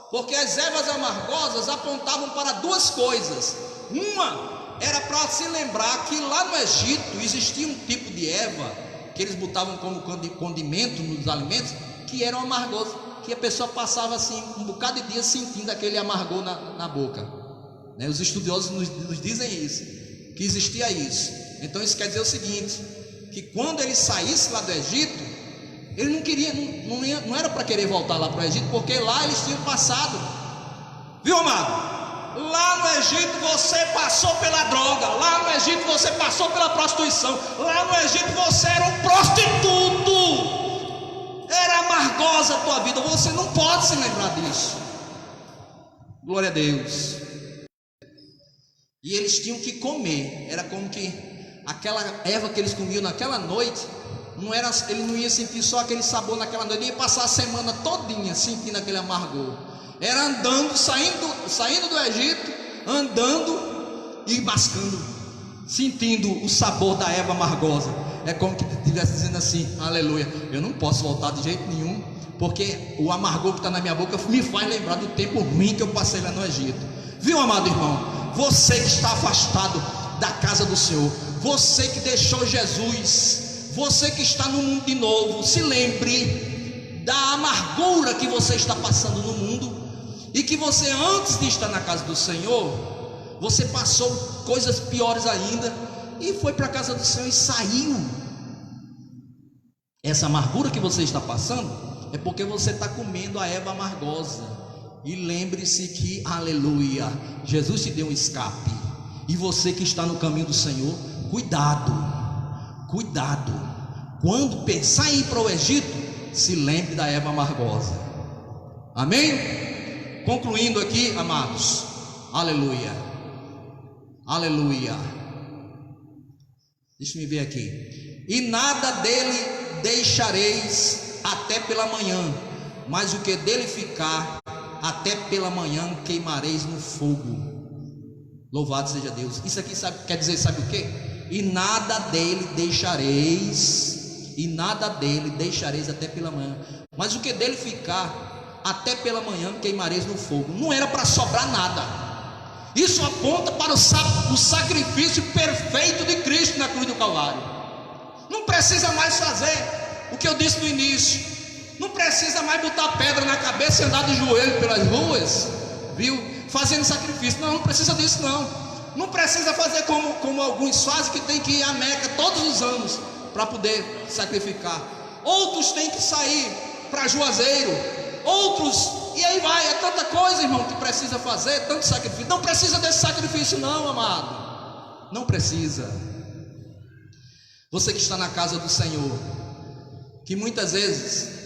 Porque as ervas amargosas apontavam para duas coisas. Uma era para se lembrar que lá no Egito existia um tipo de erva que eles botavam como condimento nos alimentos, que era amargoso, que a pessoa passava assim um bocado de dias sentindo aquele amargor na boca, né? Os estudiosos nos dizem isso, que existia isso. Então isso quer dizer o seguinte, que quando ele saísse lá do Egito, ele não queria, não era para querer voltar lá para o Egito, porque lá eles tinham passado, viu, amado? Lá no Egito você passou pela droga, lá no Egito você passou pela prostituição, lá no Egito você era um prostituto, era amargosa a tua vida, você não pode se lembrar disso. Glória a Deus. E eles tinham que comer, era como que aquela erva que eles comiam naquela noite, ele não ia sentir só aquele sabor naquela noite, ele ia passar a semana todinha sentindo aquele amargor. Era andando, saindo do Egito, andando e mascando, sentindo o sabor da erva amargosa. É como que estivesse dizendo assim, aleluia, eu não posso voltar de jeito nenhum, porque o amargor que está na minha boca me faz lembrar do tempo ruim que eu passei lá no Egito. Viu, amado irmão? Você que está afastado da casa do Senhor, você que deixou Jesus, você que está no mundo de novo, se lembre da amargura que você está passando no mundo, e que você, antes de estar na casa do Senhor, você passou coisas piores ainda, e foi para a casa do Senhor e saiu. Essa amargura que você está passando é porque você está comendo a erva amargosa. E lembre-se que, aleluia, Jesus te deu um escape. E você que está no caminho do Senhor, cuidado, cuidado. Quando pensar em ir para o Egito, se lembre da erva amargosa. Amém? Concluindo aqui, amados, aleluia, aleluia. Deixa eu ver aqui. E nada dele deixareis até pela manhã, mas o que dele ficar, até pela manhã queimareis no fogo. Louvado seja Deus. Isso aqui quer dizer, sabe o que? E nada dele deixareis, e nada dele deixareis até pela manhã, mas o que dele ficar, até pela manhã queimareis no fogo. Não era para sobrar nada. Isso aponta para o sacrifício perfeito de Cristo na cruz do Calvário. Não precisa mais fazer o que eu disse no início. Não precisa mais botar pedra na cabeça e andar de joelho pelas ruas, viu? Fazendo sacrifício. Não precisa disso não. Não precisa fazer como alguns fazem, que tem que ir à Meca todos os anos para poder sacrificar. Outros têm que sair para Juazeiro. Outros, e aí vai, é tanta coisa, irmão, que precisa fazer, tanto sacrifício. Não precisa desse sacrifício não, amado. Não precisa. Você que está na casa do Senhor, que muitas vezes,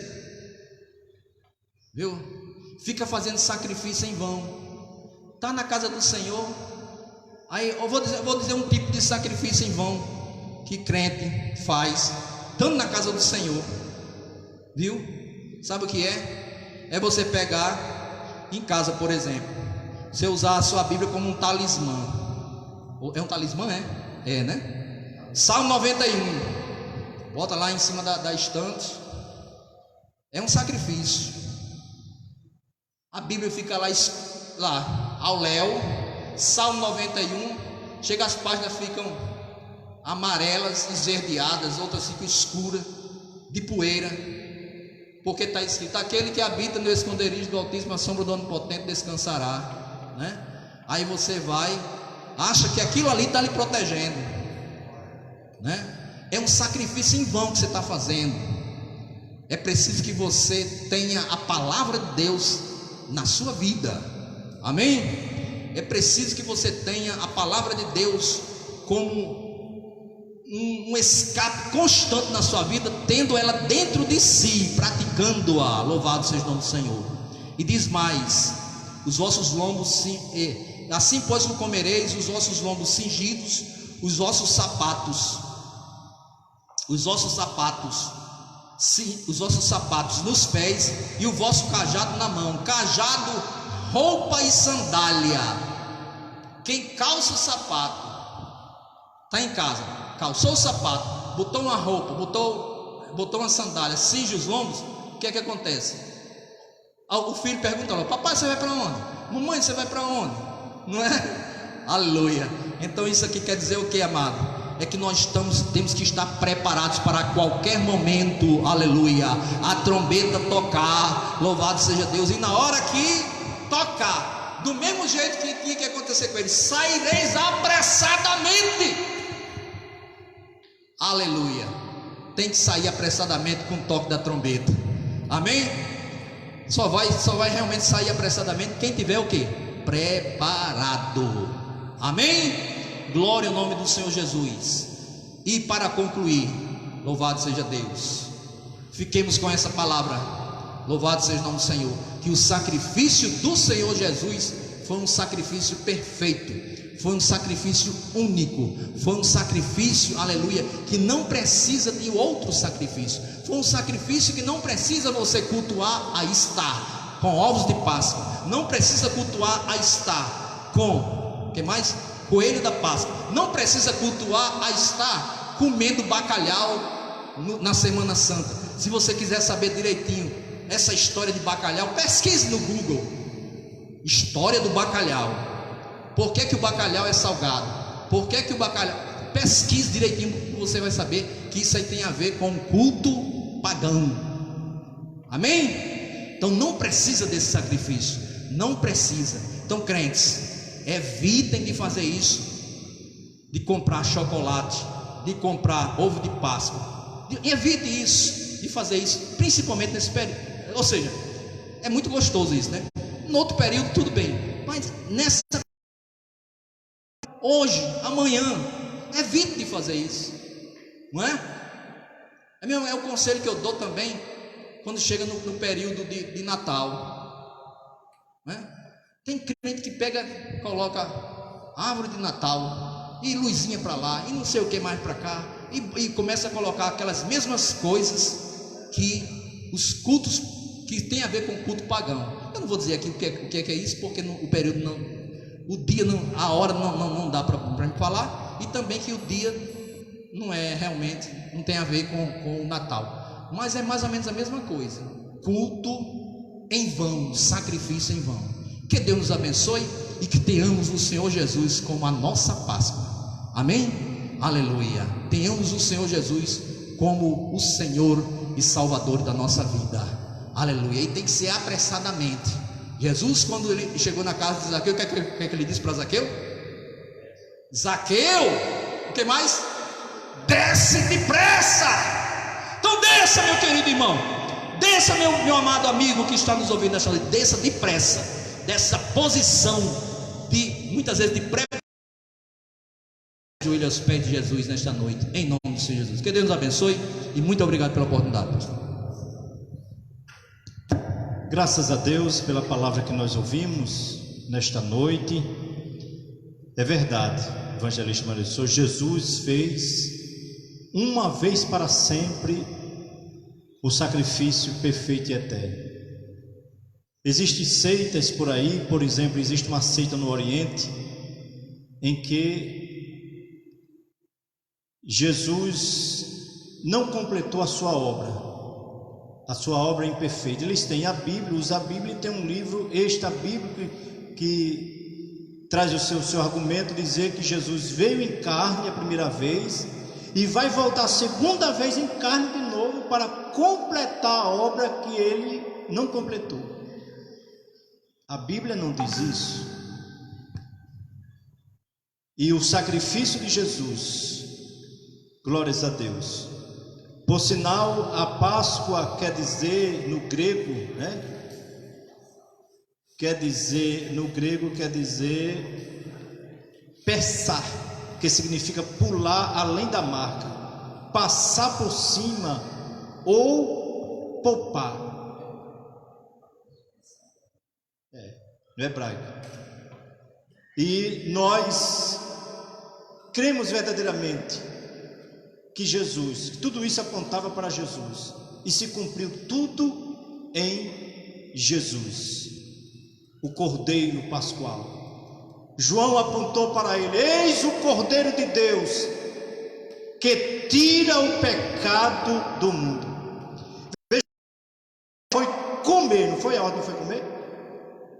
viu, fica fazendo sacrifício em vão. Está na casa do Senhor. Aí eu vou dizer um tipo de sacrifício em vão que crente faz, estando na casa do Senhor, viu? Sabe o que é? É você pegar em casa, por exemplo, você usar a sua Bíblia como um talismã. É um talismã, é? É, né? Salmo 91, bota lá em cima da estante. É um sacrifício. A Bíblia fica lá ao léu. Salmo 91, chega, as páginas ficam amarelas, esverdeadas, outras ficam escuras, de poeira, porque está escrito: aquele que habita no esconderijo do Altíssimo, a sombra do Onipotente descansará, né? Aí você vai, acha que aquilo ali está lhe protegendo, né? É um sacrifício em vão que você está fazendo. É preciso que você tenha a palavra de Deus na sua vida, amém? É preciso que você tenha a palavra de Deus como um escape constante na sua vida, tendo ela dentro de si, praticando-a. Louvado seja o nome do Senhor. E diz mais: os vossos lombos assim pois não comereis, os vossos lombos cingidos, os vossos sapatos nos pés, e o vosso cajado na mão. Cajado, roupa e sandália. Quem calça o sapato, está em casa, calçou o sapato, botou uma roupa, botou uma sandália, cinge os lombos, o que é que acontece? O filho pergunta lá: papai, você vai para onde? Mamãe, você vai para onde? Não é? Aleluia. Então isso aqui quer dizer o que, amado? É que nós temos que estar preparados para qualquer momento, aleluia, a trombeta tocar, louvado seja Deus. E na hora que tocar, do mesmo jeito que tinha que acontecer com eles, saireis apressadamente, aleluia. Tem que sair apressadamente com o toque da trombeta, amém? Só vai realmente sair apressadamente quem tiver o que? Preparado, amém? Glória ao nome do Senhor Jesus. E para concluir, louvado seja Deus, fiquemos com essa palavra. Louvado seja o nome do Senhor, que o sacrifício do Senhor Jesus foi um sacrifício perfeito, foi um sacrifício único, foi um sacrifício, aleluia, que não precisa de outro sacrifício. Foi um sacrifício que não precisa você cultuar a estar com ovos de Páscoa, não precisa cultuar a estar com, o que mais? Coelho da Páscoa, não precisa cultuar a estar comendo bacalhau na Semana Santa. Se você quiser saber direitinho essa história de bacalhau, pesquise no Google, história do bacalhau, Por que que o bacalhau é salgado? Por que que o bacalhau... Pesquise direitinho, você vai saber que isso aí tem a ver com culto pagão. Amém? Então não precisa desse sacrifício, não precisa. Então, crentes, evitem de fazer isso, de comprar chocolate, de comprar ovo de Páscoa. Evite isso, de fazer isso, principalmente nesse período. Ou seja, é muito gostoso isso, né? No outro período tudo bem, mas nessa, hoje, amanhã, evite de fazer isso, não é? É o conselho que eu dou também quando chega no período de Natal, não é? Tem crente que pega, coloca árvore de Natal e luzinha para lá e não sei o que mais para cá e começa a colocar aquelas mesmas coisas que os cultos que tem a ver com o culto pagão. Eu não vou dizer aqui o que é isso, porque o período não, o dia não, a hora não dá para me falar, e também que o dia não é realmente, não tem a ver com o Natal, mas é mais ou menos a mesma coisa. Culto em vão, sacrifício em vão. Que Deus nos abençoe e que tenhamos o Senhor Jesus como a nossa Páscoa. Amém? Aleluia. Tenhamos o Senhor Jesus como o Senhor e Salvador da nossa vida. Aleluia. E tem que ser apressadamente. Jesus, quando ele chegou na casa de Zaqueu, o que é que ele disse para Zaqueu? Zaqueu, o que mais? Desce depressa. Então desça, meu querido irmão, desça, meu amado amigo que está nos ouvindo nesta noite. Desça depressa dessa posição de, muitas vezes, de ajoelhe aos pés de Jesus nesta noite, em nome do Senhor Jesus. Que Deus nos abençoe e muito obrigado pela oportunidade, pastor. Graças a Deus pela palavra que nós ouvimos nesta noite. É verdade, evangelista Maria de Souza, Jesus fez uma vez para sempre o sacrifício perfeito e eterno. Existem seitas por aí, por exemplo, existe uma seita no Oriente em que Jesus não completou a sua obra imperfeita. Eles têm a Bíblia, usa a Bíblia, e tem um livro extra bíblico que traz o seu argumento, dizer que Jesus veio em carne a primeira vez e vai voltar a segunda vez em carne de novo para completar a obra que ele não completou. A Bíblia não diz isso. E o sacrifício de Jesus, glórias a Deus. Por sinal, a Páscoa quer dizer no grego, quer dizer persar, que significa pular além da marca, passar por cima ou poupar. No hebraico. E nós cremos verdadeiramente que Jesus, tudo isso apontava para Jesus, e se cumpriu tudo em Jesus, o Cordeiro Pascual. João apontou para ele: eis o Cordeiro de Deus que tira o pecado do mundo. Veja, foi comer, não foi a ordem, foi comer?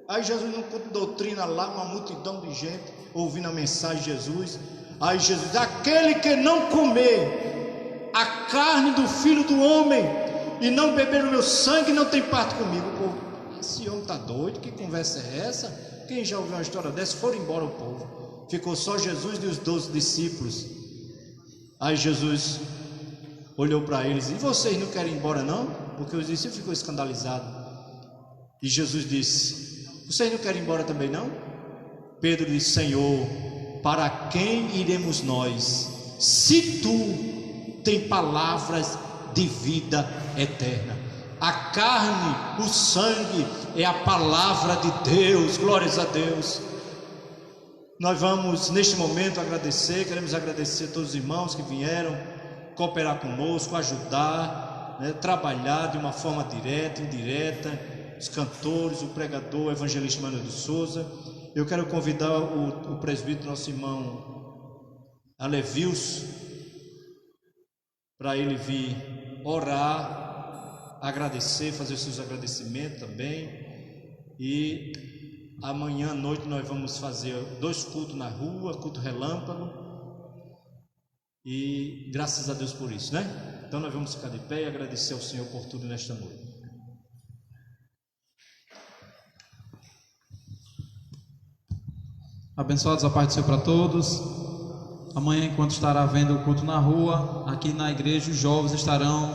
Aí Jesus não conta doutrina lá, uma multidão de gente ouvindo a mensagem de Jesus. Aí Jesus: aquele que não comer a carne do Filho do Homem e não beber o meu sangue não tem parte comigo. O povo: esse homem está doido, que conversa é essa? Quem já ouviu uma história dessa? Foram embora o povo, ficou só Jesus e os 12 discípulos. Aí Jesus olhou para eles: e vocês não querem ir embora não? Porque os discípulos ficou escandalizados. E Jesus disse: vocês não querem ir embora também não? Pedro disse: Senhor, para quem iremos nós, se tu tem palavras de vida eterna? A carne, o sangue é a palavra de Deus. Glórias a Deus. Nós vamos neste momento agradecer, queremos agradecer a todos os irmãos que vieram cooperar conosco, ajudar, trabalhar de uma forma direta, indireta, os cantores, o pregador, o evangelista Manuel de Souza. Eu quero convidar o presbítero, nosso irmão Alevilson, para ele vir orar, agradecer, fazer os seus agradecimentos também, e Amanhã à noite nós vamos fazer 2 cultos na rua, culto relâmpago. E graças a Deus por isso, né? Então nós vamos ficar de pé e agradecer ao Senhor por tudo nesta noite. Abençoados a paz do Senhor para todos. Amanhã, enquanto estará havendo o culto na rua, aqui na igreja os jovens estarão,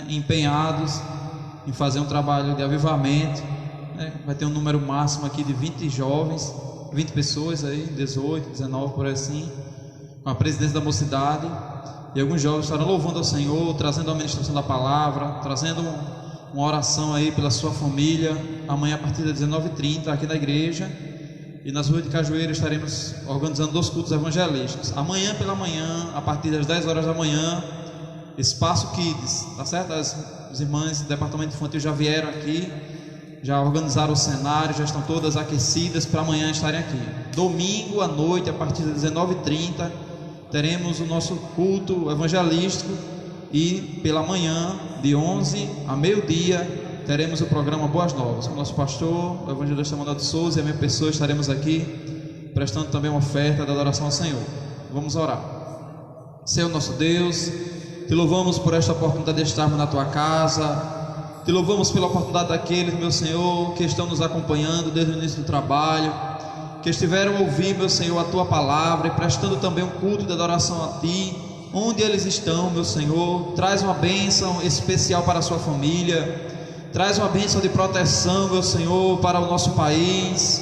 empenhados em fazer um trabalho de avivamento. Vai ter um número máximo aqui de 20 jovens, 20 pessoas aí, 18, 19 por aí assim, com a presidência da mocidade, e alguns jovens estarão louvando ao Senhor, trazendo a ministração da palavra, trazendo uma oração aí pela sua família, amanhã a partir das 19h30 aqui na igreja. E nas ruas de Cajueiro estaremos organizando 2 cultos evangelísticos. Amanhã pela manhã, a partir das 10 horas da manhã, Espaço Kids, tá certo? As irmãs do departamento infantil já vieram aqui, já organizaram o cenário, já estão todas aquecidas para amanhã estarem aqui. Domingo à noite, a partir das 19h30, teremos o nosso culto evangelístico. E pela manhã, de 11 a meio-dia, teremos o programa Boas Novas. Com o nosso pastor, o evangelista Manuel de Souza, e a minha pessoa estaremos aqui, prestando também uma oferta de adoração ao Senhor. Vamos orar. Senhor nosso Deus, te louvamos por esta oportunidade de estarmos na tua casa. Te louvamos pela oportunidade daqueles, meu Senhor, que estão nos acompanhando desde o início do trabalho, que estiveram a ouvir, meu Senhor, a tua palavra e prestando também um culto de adoração a ti, onde eles estão, meu Senhor. Traz uma bênção especial para a sua família, traz uma bênção de proteção, meu Senhor, para o nosso país.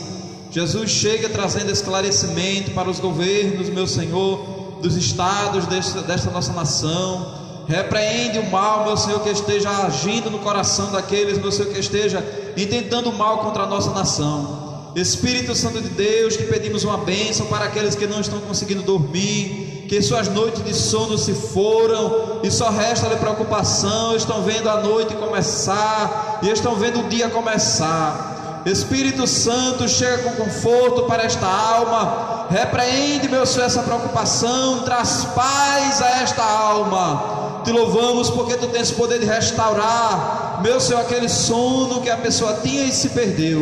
Jesus, chega trazendo esclarecimento para os governos, meu Senhor, dos estados desta nossa nação. Repreende o mal, meu Senhor, que esteja agindo no coração daqueles, meu Senhor, que esteja intentando mal contra a nossa nação. Espírito Santo de Deus, te pedimos uma bênção para aqueles que não estão conseguindo dormir, que suas noites de sono se foram e só resta-lhe preocupação. Estão vendo a noite começar e estão vendo o dia começar. Espírito Santo, chega com conforto para esta alma. Repreende, meu Senhor, essa preocupação, traz paz a esta alma. Te louvamos porque tu tens poder de restaurar, meu Senhor, aquele sono que a pessoa tinha e se perdeu.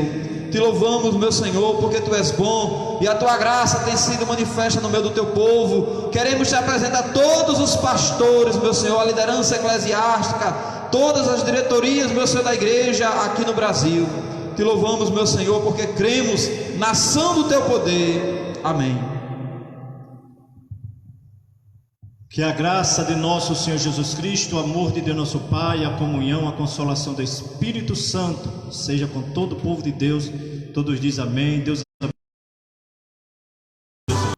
Te louvamos, meu Senhor, porque tu és bom e a tua graça tem sido manifesta no meio do teu povo. Queremos te apresentar todos os pastores, meu Senhor, a liderança eclesiástica, todas as diretorias, meu Senhor, da igreja aqui no Brasil. Te louvamos, meu Senhor, porque cremos na ação do teu poder. Amém. Que a graça de nosso Senhor Jesus Cristo, o amor de Deus nosso Pai, a comunhão, a consolação do Espírito Santo seja com todo o povo de Deus. Todos dizem amém. Deus